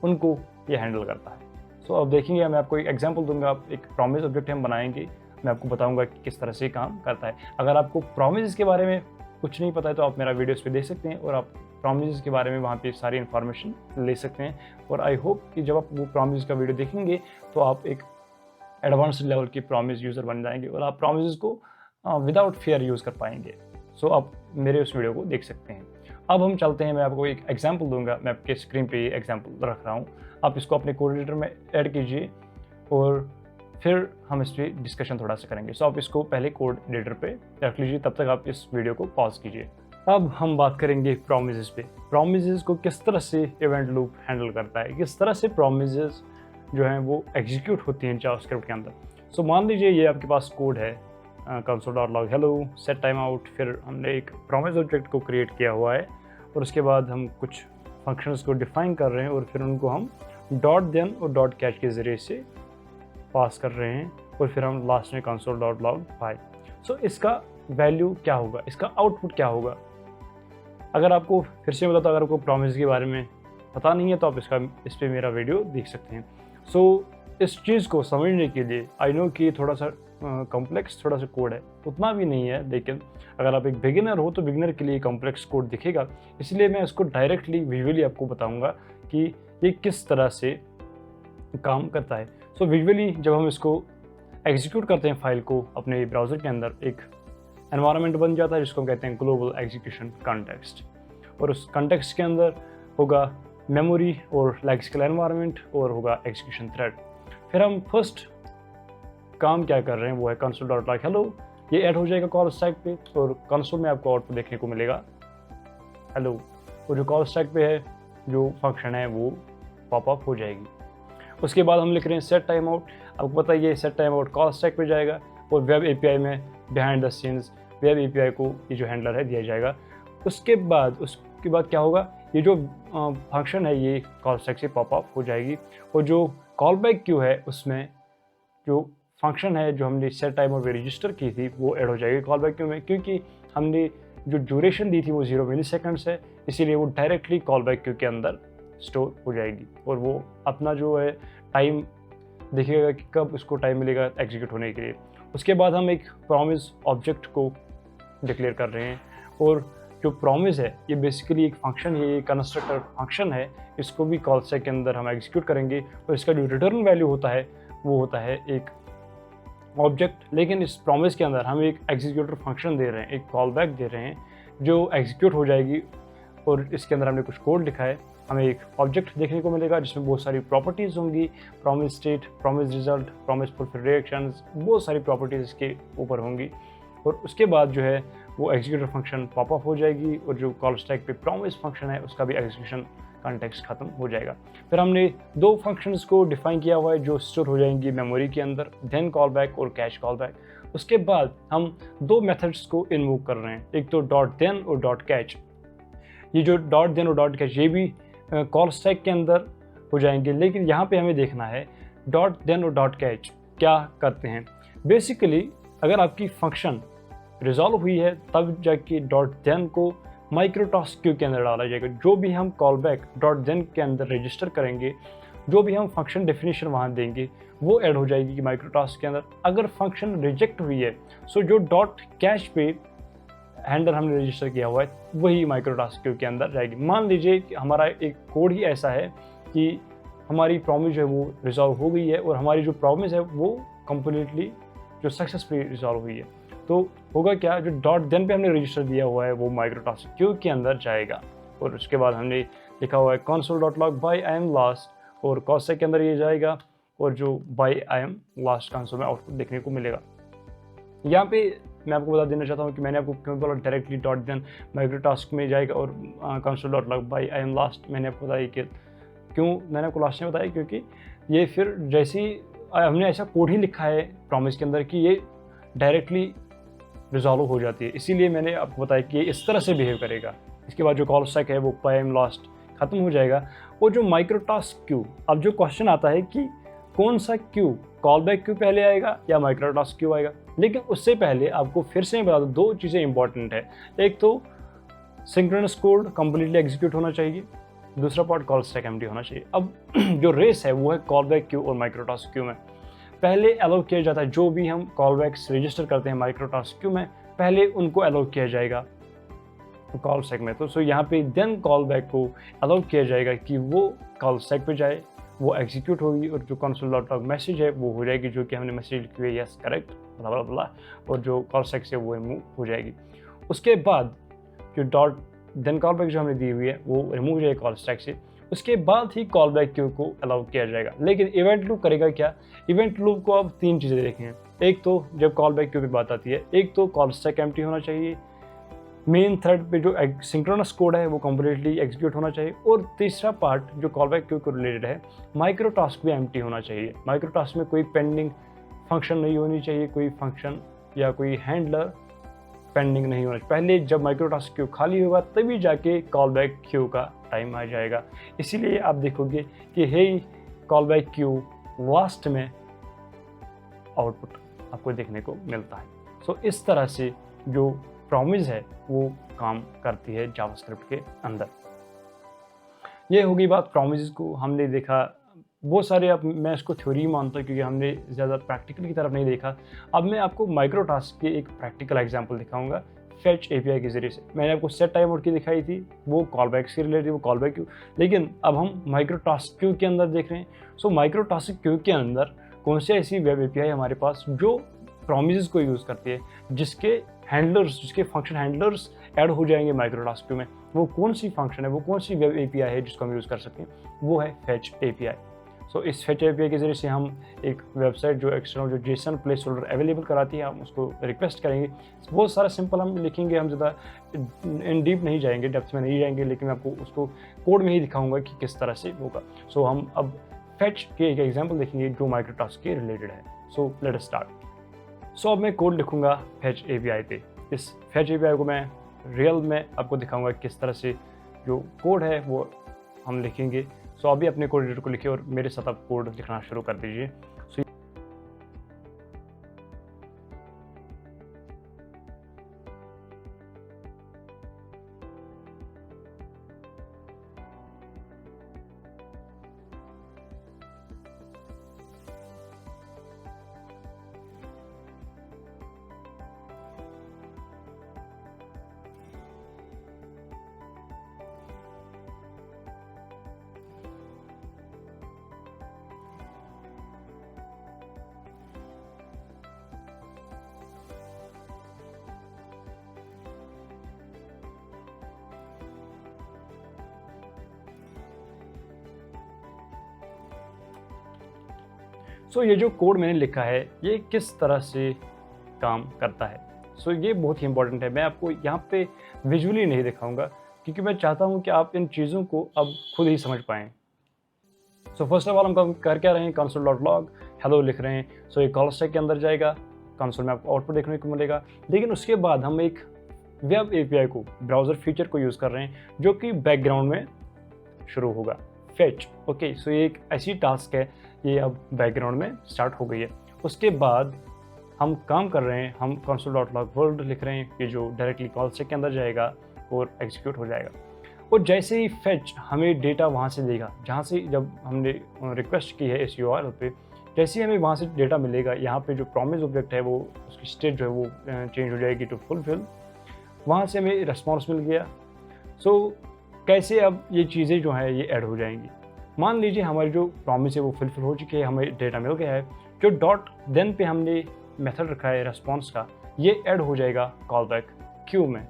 उनको ये हैंडल करता है। सो अब देखेंगे, मैं आपको एक एग्जांपल दूंगा। एक प्रॉमिस ऑब्जेक्ट हम बनाएंगे, मैं आपको बताऊंगा कि किस तरह से काम करता है। अगर आपको प्रॉमिस के बारे में कुछ नहीं पता है तो आप मेरा वीडियोस पे देख सकते हैं और आप प्रॉमिस के बारे में वहाँ पे सारी इन्फॉर्मेशन ले सकते हैं। और आई होप कि जब आप वो प्रॉमिस का वीडियो देखेंगे तो आप एक एडवांस लेवल की प्रॉमिस यूज़र बन जाएंगे और आप प्रॉमिस को विदाउट फेयर यूज़ कर पाएंगे। सो आप मेरे उस वीडियो को देख सकते हैं। अब हम चलते हैं, मैं आपको एक एग्जाम्पल दूंगा। मैं आपके स्क्रीन पे ये एग्जाम्पल रख रहा हूँ, आप इसको अपने कोड एडिटर में ऐड कीजिए और फिर हम इस पर डिस्कशन थोड़ा सा करेंगे। सो आप इसको पहले कोड एडिटर पे रख लीजिए, तब तक आप इस वीडियो को पॉज कीजिए। अब हम बात करेंगे प्रोमिसेस पे। प्रोमिसेस को किस तरह से इवेंट लूप हैंडल करता है, किस तरह से प्रोमिसेस जो हैं वो एग्जीक्यूट होती हैं जावास्क्रिप्ट के अंदर। सो मान लीजिए ये आपके पास कोड है console.log hello set time out, फिर हमने एक प्रॉमिस ऑब्जेक्ट को क्रिएट किया हुआ है और उसके बाद हम कुछ फंक्शंस को डिफाइन कर रहे हैं और फिर उनको हम डॉट देन और डॉट कैच के ज़रिए से पास कर रहे हैं और फिर हम लास्ट में console.log फाइल। सो इसका वैल्यू क्या होगा, इसका आउटपुट क्या होगा। अगर आपको फिर से बता, अगर आपको प्रॉमिस के बारे में पता नहीं है तो आप इस पर मेरा वीडियो देख सकते हैं। सो इस चीज़ को समझने के लिए आई नो कि थोड़ा सा कॉम्प्लेक्स थोड़ा सा कोड है, उतना भी नहीं है, लेकिन अगर आप एक बिगिनर हो तो बिगिनर के लिए कॉम्प्लेक्स कोड दिखेगा। इसलिए मैं इसको डायरेक्टली विजुअली आपको बताऊंगा कि ये किस तरह से काम करता है। सो विजुअली जब हम इसको एग्जीक्यूट करते हैं फाइल को अपने ब्राउज़र के अंदर, एक एनवायरनमेंट बन जाता है जिसको हम कहते हैं ग्लोबल एग्जीक्यूशन कॉन्टेक्स्ट। और उस कॉन्टेक्स्ट के अंदर होगा मेमोरी और लेक्सिकल एनवायरनमेंट और होगा एग्जीक्यूशन थ्रेड। फिर हम फर्स्ट काम क्या कर रहे हैं वो है console.log hello, ये ऐड हो जाएगा कॉल स्टैक पे और कंसोल में आपको आउटपुट देखने को मिलेगा हेलो। और जो कॉल स्टैक पे है जो फंक्शन है वो पॉपअप हो जाएगी। उसके बाद हम लिख रहे हैं सेट टाइम आउट। आपको पता है ये set time out call stack पे जाएगा और वेब एपीआई में behind the scenes web API को ये जो हैंडलर है दिया जाएगा। उसके बाद क्या होगा, ये जो फंक्शन है ये कॉल स्टैक से पॉपअप हो जाएगी और जो कॉल बैक क्यू है उसमें जो फंक्शन है जो हमने सेट टाइम और रजिस्टर की थी वो ऐड हो जाएगी कॉल बैक क्यू में। क्योंकि हमने जो ड्यूरेशन दी थी वो 0 मिली सेकेंड्स है, इसीलिए वो डायरेक्टली कॉल बैक क्यू के अंदर स्टोर हो जाएगी और वो अपना जो है टाइम देखिएगा कि कब उसको टाइम मिलेगा एग्जीक्यूट होने के लिए। उसके बाद हम एक प्रॉमिस ऑब्जेक्ट को डिक्लेयर कर रहे हैं और जो प्रॉमिस है ये बेसिकली एक फंक्शन है, ये कंस्ट्रक्टर फंक्शन है, इसको भी कॉल स्टैक के अंदर हम एग्जीक्यूट करेंगे और इसका जो रिटर्न वैल्यू होता है वो होता है एक ऑब्जेक्ट, लेकिन इस प्रॉमिस के अंदर हम एक एग्जीक्यूटर फंक्शन दे रहे हैं, एक कॉल बैक दे रहे हैं जो एग्जीक्यूट हो जाएगी, और इसके अंदर हमने कुछ कोड लिखा है। हमें एक ऑब्जेक्ट देखने को मिलेगा जिसमें बहुत सारी प्रॉपर्टीज़ होंगी, promise state, promise result, promise fulfil reactions, बहुत सारी प्रॉपर्टीज़ इसके ऊपर होंगी। और उसके बाद जो है वो एग्जीक्यूटर फंक्शन पॉप अप हो जाएगी, और जो कॉल स्टैक पे प्रॉमिस फंक्शन है उसका भी एग्जीक्यूशन कॉन्टेक्स्ट खत्म हो जाएगा। फिर हमने दो फंक्शंस को डिफाइन किया हुआ है जो स्टोर हो जाएंगी मेमोरी के अंदर, देन कॉल बैक और कैश कॉल बैक। उसके बाद हम दो मेथड्स को इन्वोक कर रहे हैं, एक तो डॉट देन और डॉट कैच। ये जो डॉट देन और डॉट कैच ये भी कॉल स्टैक के अंदर हो जाएंगे, लेकिन यहाँ पे हमें देखना है डॉट देन और डॉट कैच क्या करते हैं। बेसिकली अगर आपकी फंक्शन रिजॉल्व हुई है तब जाके डॉट देन को माइक्रोटास्क क्यू के अंदर डाला जाएगा। जो भी हम कॉल बैक डॉट देन के अंदर रजिस्टर करेंगे, जो भी हम फंक्शन डेफिनेशन वहाँ देंगे वो ऐड हो जाएगी कि माइक्रोटास्क के अंदर। अगर फंक्शन रिजेक्ट हुई है सो जो डॉट कैश पे हैंडल हमने रजिस्टर किया हुआ है वही माइक्रोटास्क क्यू के अंदर जाएगी। मान लीजिए कि हमारा एक कोड ही ऐसा है कि हमारी प्रॉमिस जो है वो रिजॉल्व हो गई है, और हमारी जो प्रॉमिस है वो कम्प्लीटली जो सक्सेसफुली रिजॉल्व हुई है, तो होगा क्या, जो डॉट देन पे हमने रजिस्टर दिया हुआ है वो माइक्रोटास्क क्यू के अंदर जाएगा। और उसके बाद हमने लिखा हुआ है console dot log by I am last, और कॉस के अंदर ये जाएगा, और जो by I am last console में आउटपुट देखने को मिलेगा। यहाँ पे मैं आपको बता देना चाहता हूँ कि मैंने आपको क्यों बोला डायरेक्टली डॉट देन माइक्रोटास्क में जाएगा और console dot log by I am last. मैंने आपको बताया कि क्यों मैंने आपको लास्ट में बताया, क्योंकि ये फिर जैसे ही हमने ऐसा कोड ही लिखा है प्रॉमिस के अंदर कि ये डायरेक्टली रिजॉल्व हो जाती है, इसीलिए मैंने आपको बताया कि ये इस तरह से बिहेव करेगा। इसके बाद जो कॉल स्टैक है वो बाई आई एम लास्ट खत्म हो जाएगा। और जो माइक्रोटास्क क्यू, अब जो क्वेश्चन आता है कि कौन सा क्यू, कॉल बैक क्यू पहले आएगा या माइक्रोटास्क क्यू आएगा, लेकिन उससे पहले आपको फिर से बता दूं दो चीज़ें इंपॉर्टेंट है। एक तो सिंक्रोनस कोड कंप्लीटली एग्जीक्यूट होना चाहिए, दूसरा पार्ट कॉल स्टैक एम्प्टी होना चाहिए। अब जो रेस है वो है कॉल बैक क्यू और माइक्रोटास्क क्यू में। पहले अलाउ किया जाता है जो भी हम कॉल बैक्स रजिस्टर करते हैं माइक्रोटास्क क्यू में, पहले उनको अलाउ किया जाएगा कॉल स्टैक में। तो सो यहाँ पे देन कॉल बैक को अलाउ किया जाएगा कि वो कॉल स्टैक पे जाए, वो एग्जीक्यूट होगी, और जो कंसोल डॉट लॉग मैसेज है वो हो जाएगी, जो कि हमने मैसेज लिखी हुई है यस करेक्ट बला बला बला, और जो कॉल स्टैक से वो रिमूव हो जाएगी। उसके बाद जो डॉट देन कॉल बैक जो हमने दी हुई है वो रिमूव हो जाएगी कॉल स्टैक से। उसके बाद ही कॉल बैक क्यू को अलाउ किया जाएगा। लेकिन इवेंट लूप करेगा क्या, इवेंट लूप को अब तीन चीज़ें देखें। एक तो जब कॉल बैक क्यू की बात आती है, एक तो कॉल स्टैक एम्प्टी होना चाहिए, मेन थ्रेड पे जो सिंक्रोनस कोड है वो कम्प्लीटली एग्जीक्यूट होना चाहिए, और तीसरा पार्ट जो कॉल बैक क्यू को रिलेटेड है माइक्रोटास्क भी एम्प्टी होना चाहिए। माइक्रोटास्क में कोई पेंडिंग फंक्शन नहीं होनी चाहिए, कोई फंक्शन या कोई हैंडलर पेंडिंग नहीं होना चाहिए। पहले जब माइक्रोटास्क क्यू खाली होगा तभी जाके कॉल बैक क्यू का टाइम आ जाएगा। इसीलिए आप देखोगे कि हे कॉल बैक क्यू लास्ट में आउटपुट आपको देखने को मिलता है। सो इस तरह से जो प्रॉमिस है वो काम करती है जावास्क्रिप्ट के अंदर। ये होगी बात प्रॉमिस को हमने देखा बहुत सारे, अब मैं इसको थ्योरी मानता हूँ क्योंकि हमने ज़्यादा प्रैक्टिकल की तरफ नहीं देखा। अब मैं आपको माइक्रोटास्क की एक प्रैक्टिकल एग्जांपल दिखाऊंगा फेच एपीआई के ज़रिए से। मैंने आपको सेट टाइम आउट की दिखाई थी, वो कॉल बैक से रिलेटेड, वो कॉल बैक क्यू, लेकिन अब हम माइक्रोटास्क क्यू के अंदर देख रहे हैं। सो माइक्रोटास्क क्यू के अंदर कौन सी ऐसी वेब एपीआई हमारे पास जो प्रॉमिस को यूज़ करती है, जिसके हैंडलर्स, जिसके फंक्शन हैंडलर्स ऐड हो जाएंगे माइक्रोटास्क क्यू में, वो कौन सी फंक्शन है, वो कौन सी वेब एपीआई है जिसको हम यूज़ कर सकते हैं, वो है फेच एपीआई। सो इस फेच एपीआई के ज़रिए से हम एक वेबसाइट जो एक्सटर्नल जो जेसन प्लेस होल्डर अवेलेबल कराती है, हम उसको रिक्वेस्ट करेंगे। बहुत सारा सिंपल हम लिखेंगे, हम ज़्यादा इन डीप नहीं जाएंगे, डेप्थ में नहीं जाएंगे, लेकिन मैं आपको उसको कोड में ही दिखाऊंगा कि किस तरह से होगा। सो हम अब फेच के एक एग्जाम्पल देखेंगे जो माइक्रोटास्क के रिलेटेड है। So let us start. सो अब मैं कोड लिखूंगा फेच एपीआई पे। इस फेच एपीआई को मैं रियल में आपको दिखाऊंगा किस तरह से जो कोड है वो हम लिखेंगे। सो अभी अपने कोड एडिटर को लिखिए और मेरे साथ आप कोड लिखना शुरू कर दीजिए। सो ये जो कोड मैंने लिखा है ये किस तरह से काम करता है, सो ये बहुत ही इंपॉर्टेंट है। मैं आपको यहाँ पे विजुअली नहीं दिखाऊंगा क्योंकि मैं चाहता हूँ कि आप इन चीज़ों को अब खुद ही समझ पाएँ। सो फर्स्ट ऑफ ऑल हम कर क्या रहे हैं, console.log हेलो लिख रहे हैं। सो ये कॉल स्टैक के अंदर जाएगा, कंसोल में आपको आउटपुट देखने को मिलेगा। लेकिन उसके बाद हम एक वेब एपीआई को, ब्राउज़र फीचर को यूज़ कर रहे हैं जो कि बैकग्राउंड में शुरू होगा, फेच। ओके, सो ये एक ऐसी टास्क है, ये अब बैकग्राउंड में स्टार्ट हो गई है। उसके बाद हम काम कर रहे हैं, हम console.log वर्ल्ड लिख रहे हैं, ये जो डायरेक्टली कॉल स्टैक के अंदर जाएगा और एग्जीक्यूट हो जाएगा। और जैसे ही फेच हमें डेटा वहाँ से देगा, जहाँ से जब हमने रिक्वेस्ट की है इस URL पे, जैसे ही हमें वहाँ से डेटा मिलेगा, यहाँ पे जो प्रॉमिस ऑब्जेक्ट है वो उसकी स्टेट जो है वो चेंज हो जाएगी टू फुलफिल। वहाँ से हमें रिस्पॉन्स मिल गया। सो कैसे अब ये चीज़ें जो हैं ये ऐड हो जाएंगी। मान लीजिए हमारी जो प्रॉमिस है वो फुलफिल हो चुकी है, हमें डेटा मिल गया है। जो डॉट देन पे हमने मेथड रखा है रिस्पॉन्स का, ये ऐड हो जाएगा कॉल बैक क्यू में।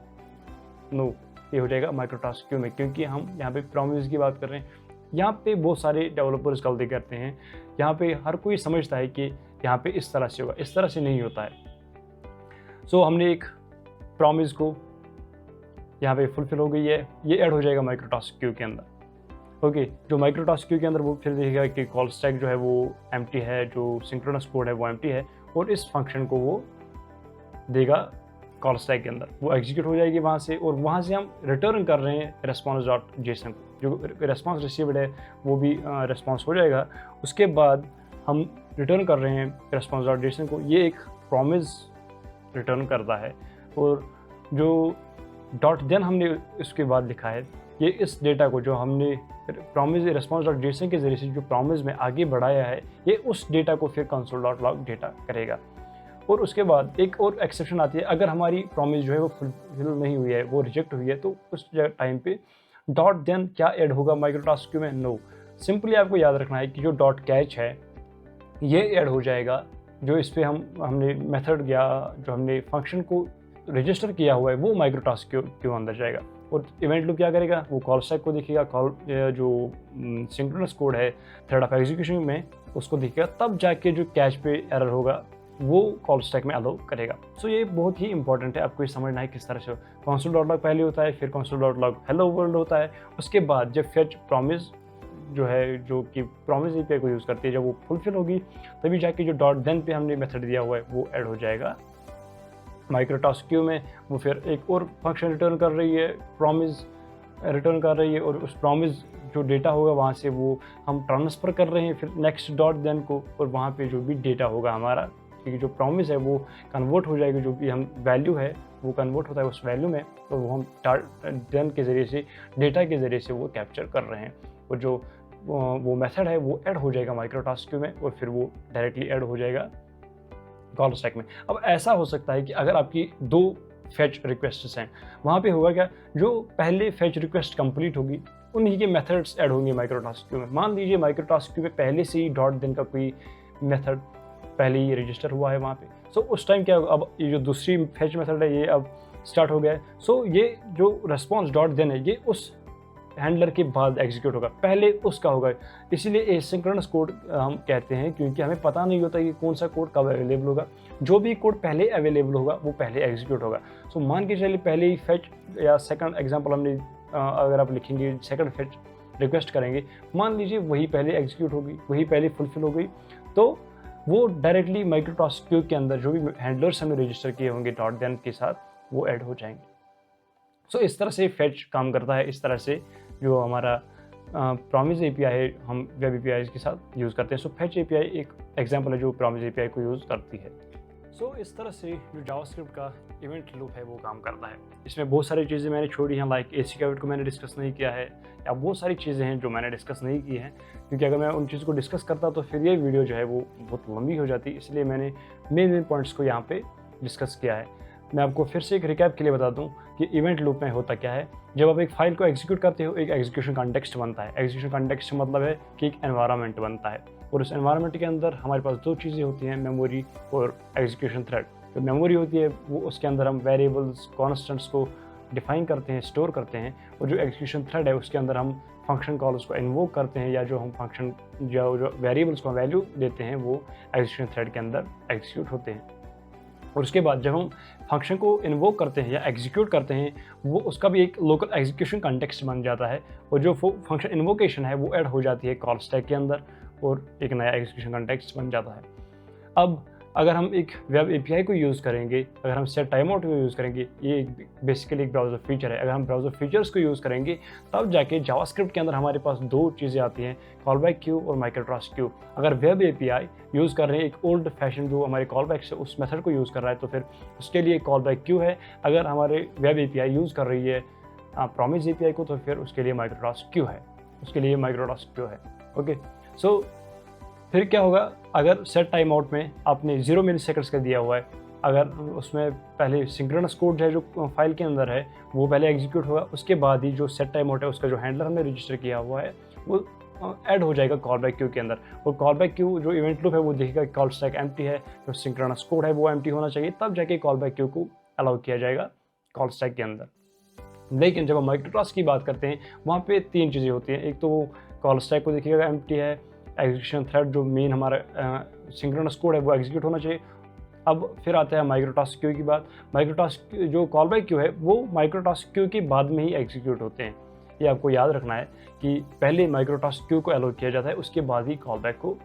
नो, ये हो जाएगा माइक्रोटास्क क्यू में, क्योंकि हम यहाँ पे प्रॉमिस की बात कर रहे हैं। यहाँ पे बहुत सारे डेवलपर्स गलती करते हैं। यहाँ पे हर कोई समझता है कि यहाँ पे इस तरह से होगा, इस तरह से नहीं होता है। सो हमने एक प्रॉमिस को यहाँ पे फुलफिल हो गई है, ये ऐड हो जाएगा माइक्रोटास्क क्यू के अंदर। ओके, जो माइक्रोटास्क क्यू के अंदर वो फिर देखेगा कि कॉल स्टैक जो है वो एम्प्टी है, जो सिंक्रोनस कोड है वो एम्प्टी है, और इस फंक्शन को वो देगा कॉल स्टैक के अंदर, वो एग्जीक्यूट हो जाएगी वहाँ से। और वहाँ से हम रिटर्न कर रहे हैं response.json को, जो रिस्पॉन्स रिसीव्ड है वो भी रिस्पॉन्स हो जाएगा। उसके बाद हम रिटर्न कर रहे हैं response.json को, ये एक प्रॉमिस रिटर्न करता है। और जो डॉट देन हमने इसके बाद लिखा है, ये इस डेटा को जो हमने प्रॉमिस response.json के ज़रिए से जो प्रॉमिस में आगे बढ़ाया है, ये उस डेटा को फिर console.log डेटा करेगा। और उसके बाद एक और एक्सेप्शन आती है, अगर हमारी प्रॉमिस जो है वो फुलफिल नहीं हुई है, वो रिजेक्ट हुई है, तो उस टाइम पे डॉट देन क्या ऐड होगा माइक्रोटास्क क्यू में? नो, सिंपली आपको याद रखना है कि जो डॉट कैच है ये ऐड हो जाएगा। जो इस पर हमने मेथड या जो हमने फंक्शन को रजिस्टर किया हुआ है वो माइक्रोटास्क क्यू अंदर जाएगा। और इवेंट लूप क्या करेगा, वो कॉल स्टैक को देखेगा, कॉल जो सिंक्रोनस कोड है थ्रेड ऑफ एग्जीक्यूशन में उसको देखेगा, तब जाके जो कैच पे एरर होगा वो कॉल स्टैक में अलाउ करेगा। सो ये बहुत ही इंपॉर्टेंट है, आपको ये समझना है किस तरह से console.log पहले होता है, फिर console.log हेलो वर्ल्ड होता है। उसके बाद जब फेच प्रॉमिस जो है, जो कि प्रॉमिस एपीआई को यूज़ करती है, जब वो फुलफिल होगी तभी जाके जो डॉट देन पे हमने मेथड दिया हुआ है वो ऐड हो जाएगा माइक्रोटास्क क्यू में। वो फिर एक और फंक्शन रिटर्न कर रही है, प्रॉमिस रिटर्न कर रही है, और उस प्रॉमिस जो डेटा होगा वहाँ से वो हम ट्रांसफ़र कर रहे हैं फिर नेक्स्ट डॉट देन को, और वहाँ पे जो भी डेटा होगा हमारा, क्योंकि जो प्रॉमिस है वो कन्वर्ट हो जाएगी, जो भी हम वैल्यू है वो कन्वर्ट होता है उस वैल्यू में, और वो हम देन के ज़रिए से, डेटा के ज़रिए से वो कैप्चर कर रहे हैं। और जो वो मेथड है वो ऐड हो जाएगा माइक्रोटास्क क्यू में, और फिर वो डायरेक्टली ऐड हो जाएगा कॉल स्टैक में। अब ऐसा हो सकता है कि अगर आपकी 2 फेच रिक्वेस्ट्स हैं, वहाँ पे होगा क्या, जो पहले फेच रिक्वेस्ट कंप्लीट होगी उन्हीं के मेथड्स ऐड होंगे माइक्रोटास्क क्यू में। मान लीजिए माइक्रोटास्क क्यू में पहले से ही डॉट देन का कोई मेथड पहले ही रजिस्टर हुआ है वहाँ पे। सो उस टाइम क्या होगा, अब ये जो दूसरी फेच मेथड है ये अब स्टार्ट हो गया है। सो ये जो रिस्पॉन्स डॉट देन है ये उस हैंडलर के बाद एग्जीक्यूट होगा, पहले उसका होगा। इसीलिए एसिंक्रोनस कोड हम कहते हैं, क्योंकि हमें पता नहीं होता कि कौन सा कोड कब अवेलेबल होगा। जो भी कोड पहले अवेलेबल होगा वो पहले एग्जीक्यूट होगा। सो मान के चलिए पहले ही फेच या सेकंड एग्जांपल हमने अगर आप लिखेंगे सेकंड फेच रिक्वेस्ट करेंगे, मान लीजिए वही पहले एग्जीक्यूट होगी, वही पहले फुलफिल हो गई, तो वो डायरेक्टली माइक्रोटास्क क्यू के अंदर जो भी हैंडलर्स हमने रजिस्टर किए होंगे डॉट देन के साथ वो ऐड हो जाएंगे। सो इस तरह से फेच काम करता है। इस तरह से जो हमारा प्रॉमिस एपीआई है हम वेब एपीआई के साथ यूज़ करते हैं। सो फेच एपीआई एक एग्जांपल है जो प्रॉमिस एपीआई को यूज़ करती है। सो इस तरह से जो जावास्क्रिप्ट का इवेंट लूप है वो काम करता है। इसमें बहुत सारी चीज़ें मैंने छोड़ी हैं, लाइक एसी कैविट को मैंने डिस्कस नहीं किया है, या बहुत सारी चीज़ें हैं जो मैंने डिस्कस नहीं की हैं, क्योंकि अगर मैं उन चीज़ों को डिस्कस करता तो फिर ये वीडियो जो है वो बहुत लंबी हो जाती। इसलिए मैंने मेन पॉइंट्स को यहाँ पे डिस्कस किया है। मैं आपको फिर से एक रिकैप के लिए बता दूं कि इवेंट लूप में होता क्या है। जब आप एक फाइल को एग्जीक्यूट करते हो, एक एग्जीक्यूशन कॉन्टेक्स्ट बनता है। एग्जीक्यूशन कॉन्टेक्स्ट मतलब है कि एक एनवायरनमेंट बनता है, और उस एनवायरनमेंट के अंदर हमारे पास 2 चीज़ें होती हैं, मेमोरी और एग्जीक्यूशन थ्रेड। जो मेमोरी होती है वो उसके अंदर हम वेरिएबल्स, कॉन्स्टेंट्स को डिफाइन करते हैं, स्टोर करते हैं, और जो एग्जीक्यूशन थ्रेड है उसके अंदर हम फंक्शन कॉल्स को इन्वोक करते हैं, या जो हम फंक्शन जो वेरिएबल्स को वैल्यू देते हैं वो एग्जीक्यूशन थ्रेड के अंदर एग्जीक्यूट होते हैं। और उसके बाद जब हम फंक्शन को इन्वोक करते हैं या एग्जीक्यूट करते हैं, वो उसका भी एक लोकल एग्जीक्यूशन कॉन्टेक्स्ट बन जाता है, और जो फंक्शन इन्वोकेशन है वो ऐड हो जाती है कॉल स्टैक के अंदर, और एक नया एग्जीक्यूशन कॉन्टेक्स्ट बन जाता है। अब अगर हम एक वेब एपीआई को यूज़ करेंगे, अगर हम सेट टाइम आउट को यूज़ करेंगे, ये बेसिकली एक ब्राउज़र फीचर है। अगर हम ब्राउज़र फीचर्स को यूज़ करेंगे तब जाके जावास्क्रिप्ट के अंदर हमारे पास दो चीज़ें आती हैं, कॉल बैक क्यू और माइक्रोटास्क क्यू। अगर वेब एपीआई यूज़ कर रहे हैं एक ओल्ड फैशन जो हमारे कॉल बैक से उस मेथड को यूज़ कर रहा है, तो फिर उसके लिए कॉल बैक क्यू है। अगर हमारे वेब एपीआई यूज़ कर रही है प्रॉमिस एपीआई को, तो फिर उसके लिए माइक्रोटास्क क्यू है, ओके। सो फिर क्या होगा, अगर सेट टाइम आउट में आपने 0 मिलीसेकंड्स का दिया हुआ है, अगर उसमें पहले सिंक्रोनस कोड है जो फाइल के अंदर है वो पहले एग्जीक्यूट होगा, उसके बाद ही जो सेट टाइम आउट है उसका जो हैंडलर हमने रजिस्टर किया हुआ है वो ऐड हो जाएगा कॉल बैक क्यू के अंदर। और कॉल बैक क्यू जो इवेंट लूप है वो देखेगा कि कॉल स्टैक एम्प्टी है, जो सिंक्रोनस कोड है वो एम्प्टी होना चाहिए, तब जाके कॉल बैक क्यू को अलाउ किया जाएगा कॉल स्टैक के अंदर। लेकिन जब हम माइक्रोटास्क की बात करते हैं वहाँ पे 3 चीज़ें होती हैं। एक तो वो कॉल स्टैक को देखिएगा एम्प्टी है, एग्जीक्यूशन थ्रेड जो मेन हमारा सिंक्रोनस कोड है वो एग्जीक्यूट होना चाहिए। अब फिर आता है माइक्रोटास्क क्यू की बात। माइक्रोटास्क जो कॉल बैक क्यू है वो माइक्रोटास्क क्यू के बाद में ही एग्जीक्यूट होते हैं। ये आपको याद रखना है कि पहले माइक्रोटास्क क्यू को अलाउ किया जाता है, उसके बाद ही कॉल बैक को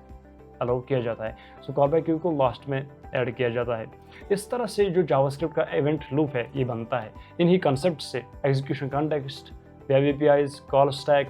अलाउ किया जाता है। सो कॉल बैक क्यू को लास्ट में ऐड किया जाता है। इस तरह से जो जावास्क्रिप्ट का इवेंट लूप है ये बनता है। इन्हीं कंसेप्ट से execution context, web APIs, call stack,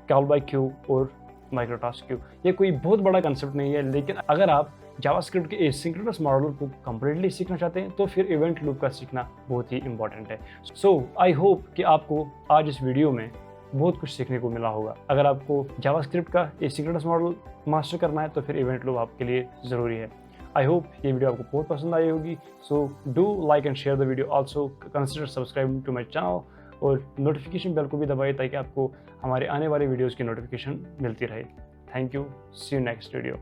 call back Q और माइक्रोटास्क क्यू, ये कोई बहुत बड़ा कंसेप्ट नहीं है। लेकिन अगर आप जावास्क्रिप्ट के एसिंक्रोनस मॉडल को कंप्लीटली सीखना चाहते हैं तो फिर इवेंट लूप का सीखना बहुत ही इंपॉर्टेंट है। सो आई होप कि आपको आज इस वीडियो में बहुत कुछ सीखने को मिला होगा। अगर आपको जावास्क्रिप्ट का एसिंक्रोनस मॉडल मास्टर करना है तो फिर इवेंट लूप आपके लिए ज़रूरी है। आई होप ये वीडियो आपको बहुत पसंद आई होगी। So do like and share the video, also consider subscribing to my channel, और नोटिफिकेशन बेल को भी दबाइए ताकि आपको हमारे आने वाले वीडियोज़ की नोटिफिकेशन मिलती रहे। Thank you, see you next video.